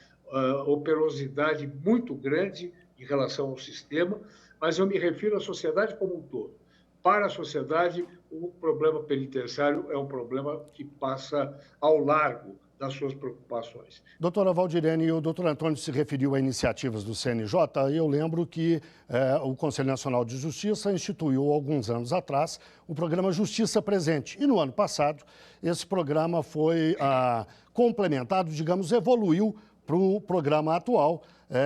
operosidade muito grande em relação ao sistema, mas eu me refiro à sociedade como um todo. Para a sociedade, o problema penitenciário é um problema que passa ao largo das suas preocupações. Doutora Valdirene, o doutor Antônio se referiu a iniciativas do CNJ, e eu lembro que o Conselho Nacional de Justiça instituiu, alguns anos atrás, o programa Justiça Presente. E no ano passado, esse programa foi complementado, digamos, evoluiu para o programa atual,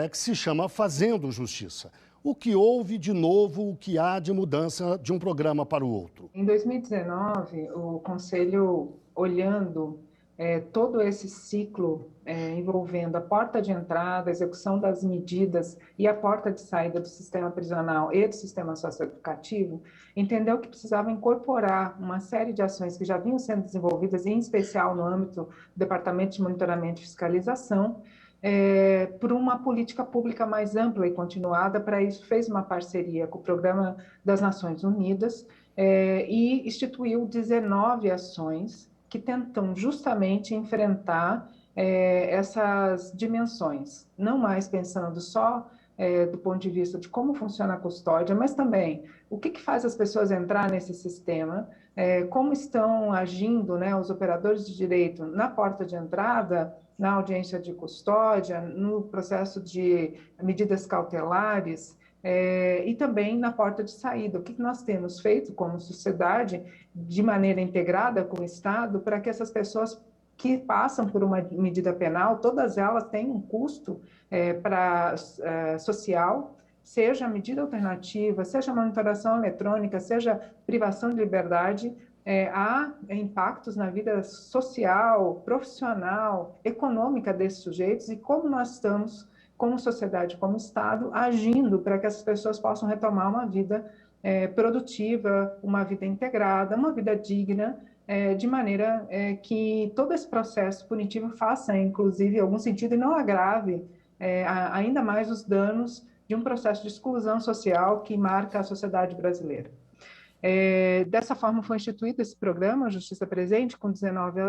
que se chama Fazendo Justiça. O que houve de novo, o que há de mudança de um programa para o outro? Em 2019, o Conselho, olhando todo esse ciclo envolvendo a porta de entrada, a execução das medidas e a porta de saída do sistema prisional e do sistema socioeducativo, entendeu que precisava incorporar uma série de ações que já vinham sendo desenvolvidas, em especial no âmbito do Departamento de Monitoramento e Fiscalização, por uma política pública mais ampla e continuada. Para isso, fez uma parceria com o Programa das Nações Unidas e instituiu 19 ações que tentam justamente enfrentar essas dimensões, não mais pensando só do ponto de vista de como funciona a custódia, mas também o que faz as pessoas entrar nesse sistema, como estão agindo, né, os operadores de direito na porta de entrada, na audiência de custódia, no processo de medidas cautelares, e também na porta de saída. O que nós temos feito como sociedade, de maneira integrada com o Estado, para que essas pessoas que passam por uma medida penal, todas elas têm um custo social, seja medida alternativa, seja monitoração eletrônica, seja privação de liberdade. Há impactos na vida social, profissional, econômica desses sujeitos, e como nós estamos, como sociedade, como Estado, agindo para que essas pessoas possam retomar uma vida produtiva, uma vida integrada, uma vida digna, de maneira que todo esse processo punitivo faça, inclusive, algum sentido e não agrave ainda mais os danos de um processo de exclusão social que marca a sociedade brasileira. Dessa forma foi instituído esse programa, Justiça Presente, com 19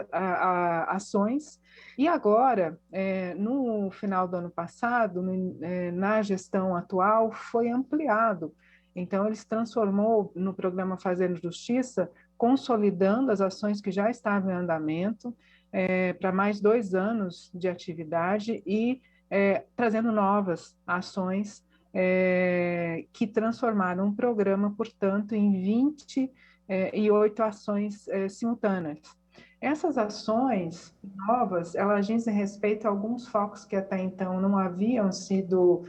ações, e agora, no final do ano passado, na gestão atual, foi ampliado. Então, ele se transformou no programa Fazendo Justiça, consolidando as ações que já estavam em andamento para mais 2 anos de atividade e trazendo novas ações que transformaram um programa, portanto, em 28 ações simultâneas. Essas ações novas, elas dizem respeito a alguns focos que até então não haviam sido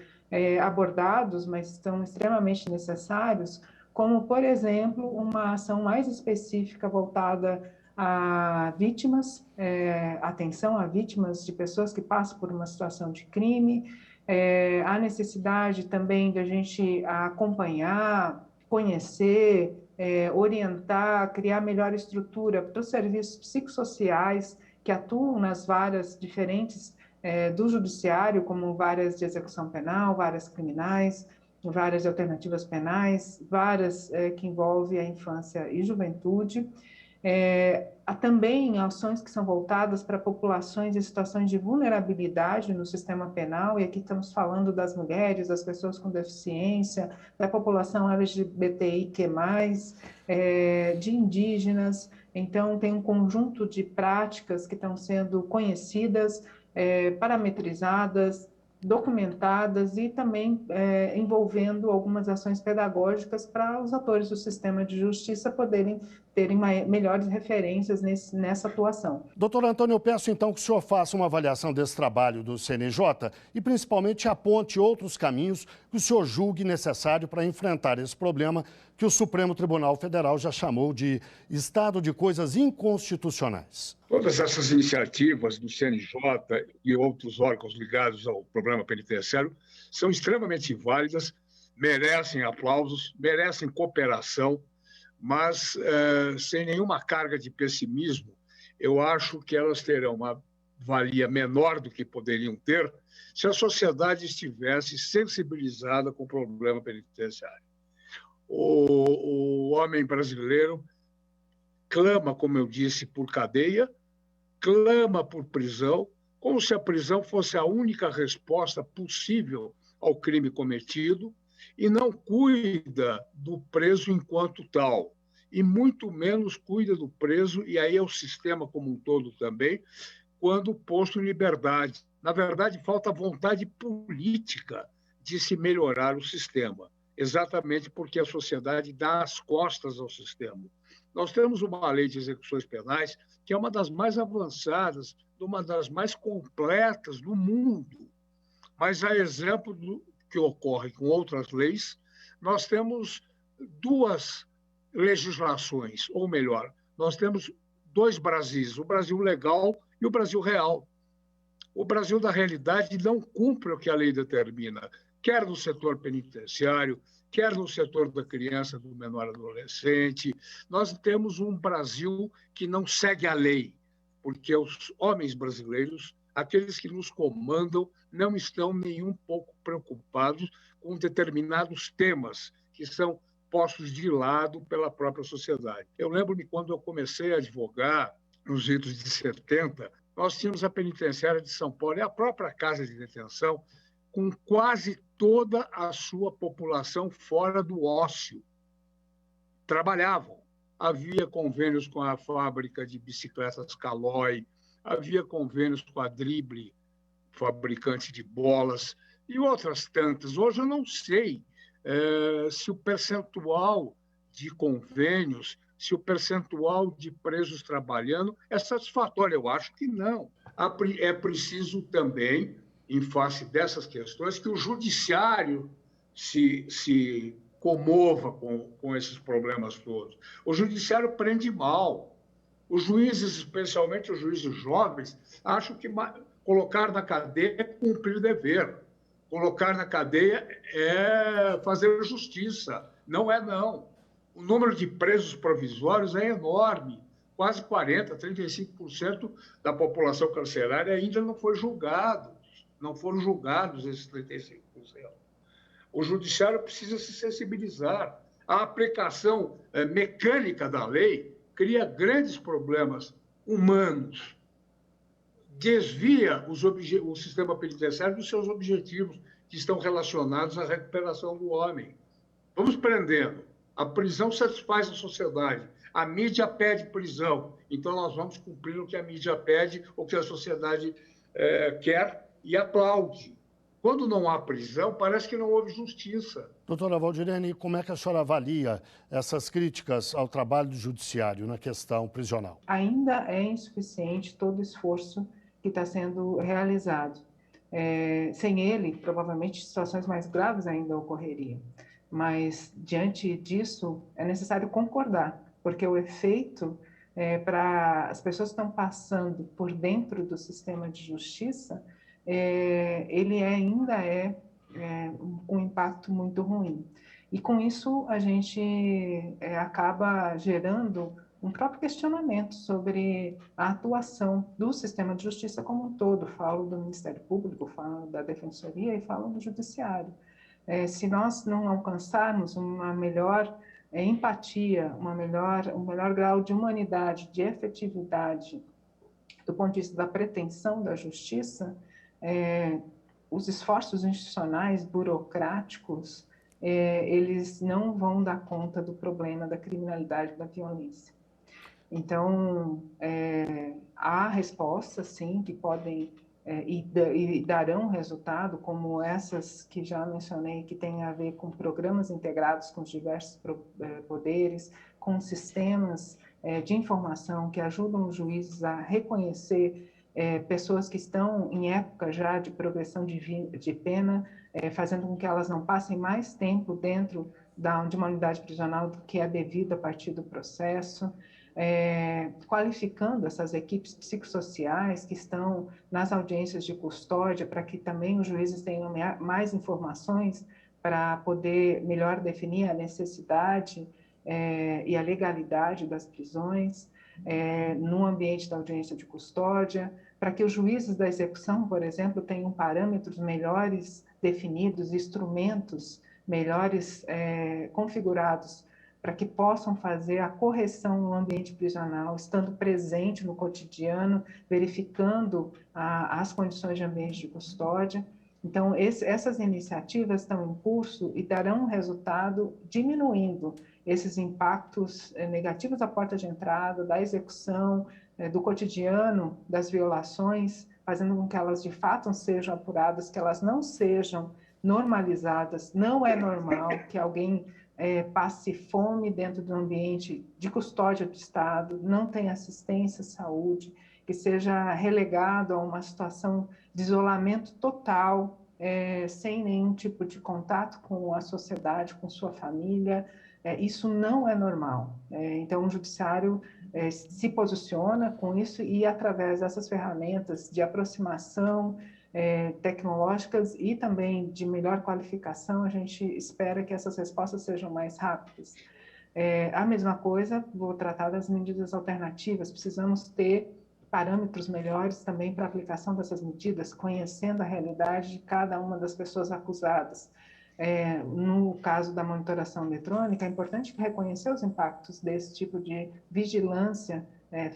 abordados, mas são extremamente necessários, como, por exemplo, uma ação mais específica voltada a vítimas, atenção a vítimas de pessoas que passam por uma situação de crime, a necessidade também de a gente acompanhar, conhecer, orientar, criar melhor estrutura para os serviços psicossociais que atuam nas varas diferentes do judiciário, como varas de execução penal, varas criminais, varas de alternativas penais, varas que envolvem a infância e juventude. Há também ações que são voltadas para populações em situações de vulnerabilidade no sistema penal, e aqui estamos falando das mulheres, das pessoas com deficiência, da população LGBTIQ+, de indígenas. Então, tem um conjunto de práticas que estão sendo conhecidas, parametrizadas, documentadas e também envolvendo algumas ações pedagógicas para os atores do sistema de justiça poderem terem melhores referências nessa atuação. Doutor Antônio, eu peço então que o senhor faça uma avaliação desse trabalho do CNJ e principalmente aponte outros caminhos que o senhor julgue necessário para enfrentar esse problema que o Supremo Tribunal Federal já chamou de estado de coisas inconstitucionais. Todas essas iniciativas do CNJ e outros órgãos ligados ao problema penitenciário são extremamente válidas, merecem aplausos, merecem cooperação, mas sem nenhuma carga de pessimismo. Eu acho que elas terão uma valia menor do que poderiam ter se a sociedade estivesse sensibilizada com o problema penitenciário. O homem brasileiro clama, como eu disse, por cadeia, clama por prisão, como se a prisão fosse a única resposta possível ao crime cometido, e não cuida do preso enquanto tal, e muito menos cuida do preso, e aí é o sistema como um todo também, quando posto em liberdade. Na verdade, falta vontade política de se melhorar o sistema, exatamente porque a sociedade dá as costas ao sistema. Nós temos uma lei de execuções penais que é uma das mais avançadas, uma das mais completas do mundo, mas a exemplo do que ocorre com outras leis, nós temos duas legislações, ou melhor, nós temos dois Brasis, o Brasil legal e o Brasil real. O Brasil da realidade não cumpre o que a lei determina, quer no setor penitenciário, quer no setor da criança, do menor adolescente. Nós temos um Brasil que não segue a lei, porque os homens brasileiros, aqueles que nos comandam, não estão nem um pouco preocupados com determinados temas que são postos de lado pela própria sociedade. Eu lembro-me quando eu comecei a advogar, nos idos de 70, nós tínhamos a penitenciária de São Paulo e a própria casa de detenção com quase toda a sua população fora do ócio. Trabalhavam. Havia convênios com a fábrica de bicicletas Caloi, havia convênios com a Drible, fabricante de bolas, e outras tantas. Hoje eu não sei se o percentual de convênios, se o percentual de presos trabalhando é satisfatório. Eu acho que não. É preciso também, em face dessas questões, que o judiciário se comova com esses problemas todos. O judiciário prende mal. Os juízes, especialmente os juízes jovens, acham que colocar na cadeia é cumprir o dever. Colocar na cadeia é fazer justiça. Não é, não. O número de presos provisórios é enorme. Quase 40%, 35% da população carcerária ainda não foi julgado. Não foram julgados esses 35%. O judiciário precisa se sensibilizar. A aplicação mecânica da lei cria grandes problemas humanos, desvia o sistema penitenciário dos seus objetivos, que estão relacionados à recuperação do homem. Vamos prendendo. A prisão satisfaz a sociedade. A mídia pede prisão. Então, nós vamos cumprir o que a mídia pede, o que a sociedade quer e aplaude. Quando não há prisão, parece que não houve justiça. Doutora Valdirene, como é que a senhora avalia essas críticas ao trabalho do judiciário na questão prisional? Ainda é insuficiente todo o esforço que está sendo realizado. Sem ele, provavelmente situações mais graves ainda ocorreriam. Mas, diante disso, é necessário concordar, porque o efeito para as pessoas que estão passando por dentro do sistema de justiça, ele ainda é um impacto muito ruim. E com isso a gente acaba gerando um próprio questionamento sobre a atuação do sistema de justiça como um todo. Falo do Ministério Público, falo da Defensoria e falo do Judiciário. Se nós não alcançarmos uma melhor empatia, um melhor grau de humanidade, de efetividade, do ponto de vista da pretensão da justiça, os esforços institucionais, burocráticos, eles não vão dar conta do problema da criminalidade, da violência. Então, há respostas, sim, que podem e darão resultado, como essas que já mencionei, que têm a ver com programas integrados com os diversos poderes, com sistemas de informação que ajudam os juízes a reconhecer pessoas que estão em época já de progressão de pena, fazendo com que elas não passem mais tempo dentro de uma unidade prisional do que é devido a partir do processo, qualificando essas equipes psicossociais que estão nas audiências de custódia, para que também os juízes tenham mais informações para poder melhor definir a necessidade e a legalidade das prisões, no ambiente da audiência de custódia, para que os juízes da execução, por exemplo, tenham parâmetros melhores definidos, instrumentos melhores configurados, para que possam fazer a correção no ambiente prisional, estando presente no cotidiano, verificando as condições de ambiente de custódia. Então, essas iniciativas estão em curso e darão resultado diminuindo esses impactos negativos à porta de entrada, da execução, do cotidiano, das violações, fazendo com que elas de fato sejam apuradas, que elas não sejam normalizadas. Não é normal que alguém passe fome dentro do ambiente de custódia do Estado, não tenha assistência à saúde, que seja relegado a uma situação de isolamento total, sem nenhum tipo de contato com a sociedade, com sua família. Isso não é normal. Então, o Judiciário se posiciona com isso e, através dessas ferramentas de aproximação tecnológicas e também de melhor qualificação, a gente espera que essas respostas sejam mais rápidas. A mesma coisa, vou tratar das medidas alternativas. Precisamos ter parâmetros melhores também para a aplicação dessas medidas, conhecendo a realidade de cada uma das pessoas acusadas. No caso da monitoração eletrônica, é importante reconhecer os impactos desse tipo de vigilância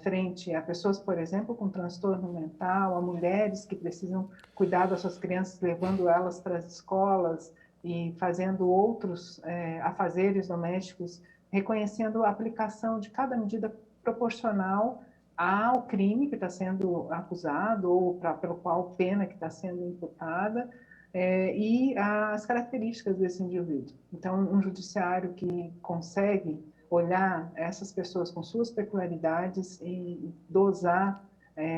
frente a pessoas, por exemplo, com transtorno mental, a mulheres que precisam cuidar das suas crianças, levando elas para as escolas e fazendo outros afazeres domésticos, reconhecendo a aplicação de cada medida proporcional ao crime que está sendo acusado ou pelo qual pena que está sendo imputada, e as características desse indivíduo. Então, um judiciário que consegue olhar essas pessoas com suas peculiaridades e dosar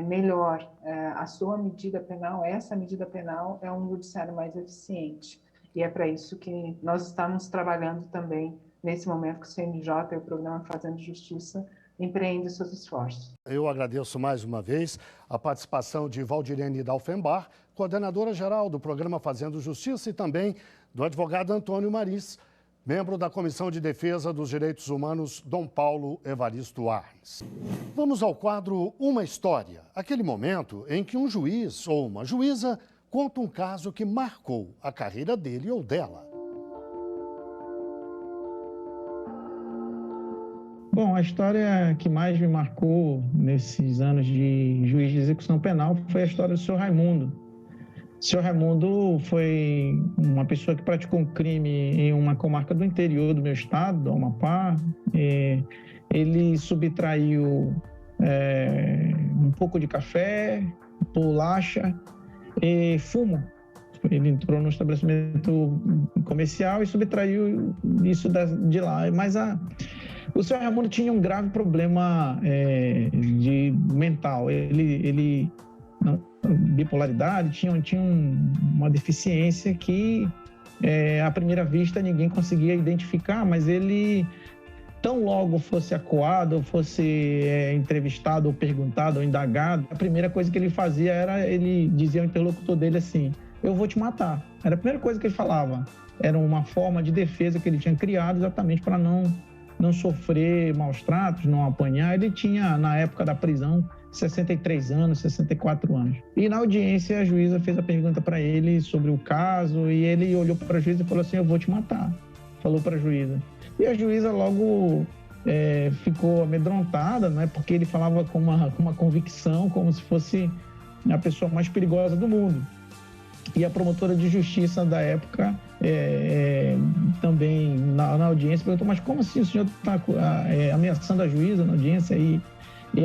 melhor a sua medida penal, essa medida penal é um judiciário mais eficiente. E é para isso que nós estamos trabalhando também, nesse momento que o CNJ e o Programa Fazendo Justiça empreende seus esforços. Eu agradeço mais uma vez a participação de Valdirene Dalfenbar, coordenadora-geral do Programa Fazendo Justiça, e também do advogado Antônio Maris, membro da Comissão de Defesa dos Direitos Humanos, Dom Paulo Evaristo Arnes. Vamos ao quadro Uma História, aquele momento em que um juiz ou uma juíza conta um caso que marcou a carreira dele ou dela. Bom, a história que mais me marcou nesses anos de juiz de execução penal foi a história do senhor Raimundo. O senhor Raimundo foi uma pessoa que praticou um crime em uma comarca do interior do meu estado, do Amapá. Ele subtraiu um pouco de café, bolacha e fumo. Ele entrou no estabelecimento comercial e subtraiu isso de lá. Mas o senhor Raimundo tinha um grave problema mental. Ele bipolaridade, tinha uma deficiência que, à primeira vista, ninguém conseguia identificar, mas ele, tão logo fosse acuado, ou fosse entrevistado, ou perguntado, ou indagado, a primeira coisa que ele fazia era, ele dizia ao interlocutor dele assim: eu vou te matar. Era a primeira coisa que ele falava. Era uma forma de defesa que ele tinha criado exatamente para não sofrer maus tratos, não apanhar. Ele tinha, na época da prisão, 63 anos, 64 anos. E na audiência, a juíza fez a pergunta para ele sobre o caso, e ele olhou para a juíza e falou assim: eu vou te matar. Falou para a juíza. E a juíza logo ficou amedrontada, né, porque ele falava com uma convicção, como se fosse a pessoa mais perigosa do mundo. E a promotora de justiça da época também, na audiência, perguntou: mas como assim o senhor está ameaçando a juíza na audiência? E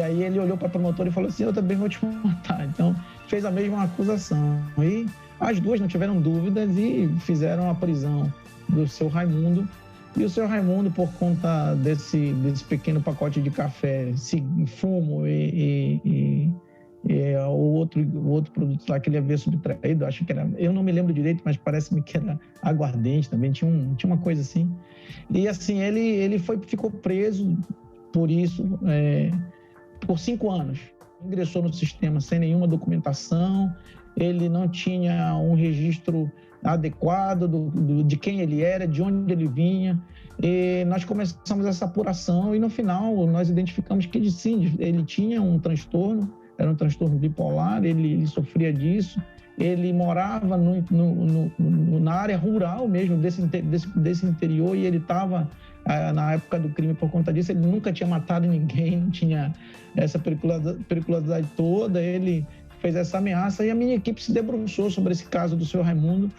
aí ele olhou para a promotora e falou assim: eu também vou te matar. Então, fez a mesma acusação. E as duas não tiveram dúvidas e fizeram a prisão do seu Raimundo. E o seu Raimundo, por conta desse pequeno pacote de café, fumo e o outro produto lá que ele havia subtraído, acho que era, eu não me lembro direito, mas parece-me que era aguardente também, tinha uma coisa assim. E assim, ele ficou preso por isso por 5 anos. Ingressou no sistema sem nenhuma documentação, ele não tinha um registro adequado de quem ele era, de onde ele vinha. E nós começamos essa apuração e no final nós identificamos que sim, ele tinha um transtorno, era um transtorno bipolar, ele sofria disso, ele morava na área rural mesmo desse interior, e ele estava, na época do crime, por conta disso, ele nunca tinha matado ninguém, não tinha essa periculosidade toda. Ele fez essa ameaça e a minha equipe se debruçou sobre esse caso do seu Raimundo,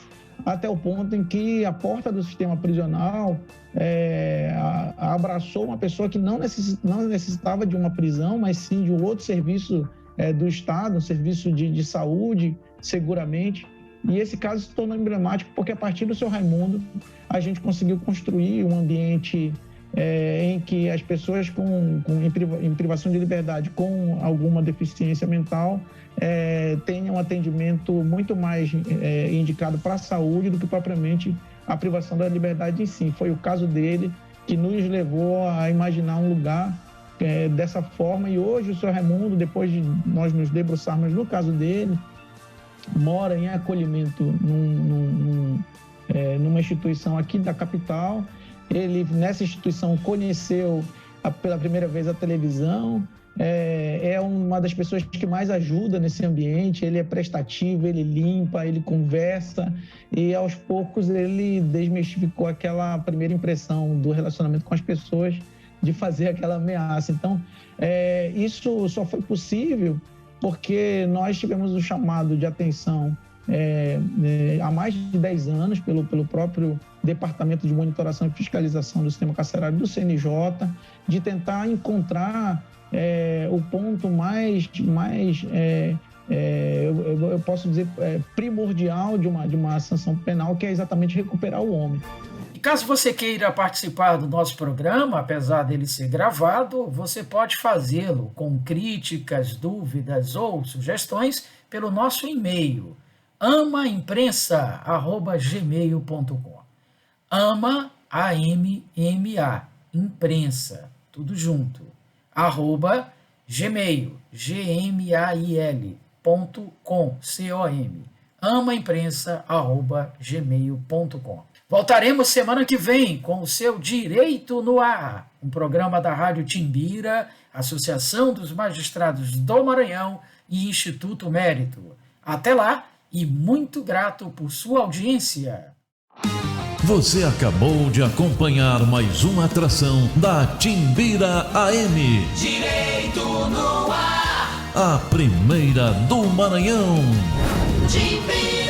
até o ponto em que a porta do sistema prisional abraçou uma pessoa que não necessitava de uma prisão, mas sim de um outro serviço do Estado, um serviço de saúde, seguramente. E esse caso se tornou emblemático porque, a partir do seu Raimundo, a gente conseguiu construir um ambiente em que as pessoas em privação de liberdade com alguma deficiência mental tenham um atendimento muito mais indicado para a saúde do que propriamente a privação da liberdade em si. Foi o caso dele que nos levou a imaginar um lugar dessa forma, e hoje o seu Raimundo, depois de nós nos debruçarmos no caso dele, mora em acolhimento numa instituição aqui da capital. Ele, nessa instituição, conheceu pela primeira vez a televisão, é uma das pessoas que mais ajuda nesse ambiente. Ele é prestativo, ele limpa, ele conversa, e aos poucos ele desmistificou aquela primeira impressão do relacionamento com as pessoas, de fazer aquela ameaça. Então, isso só foi possível porque nós tivemos um chamado de atenção há mais de 10 anos pelo próprio Departamento de Monitoração e Fiscalização do Sistema Carcerário do CNJ, de tentar encontrar o ponto mais eu posso dizer, primordial de uma sanção penal, que é exatamente recuperar o homem. Caso você queira participar do nosso programa, apesar dele ser gravado, você pode fazê-lo com críticas, dúvidas ou sugestões pelo nosso e-mail amaimprensa@gmail.com. AMA, imprensa, tudo junto, @gmail.com, amaimprensa@gmail.com. Voltaremos semana que vem com o seu Direito no Ar, um programa da Rádio Timbira, Associação dos Magistrados do Maranhão e Instituto Mérito. Até lá e muito grato por sua audiência. Você acabou de acompanhar mais uma atração da Timbira AM. Direito no Ar. A primeira do Maranhão. Timbira.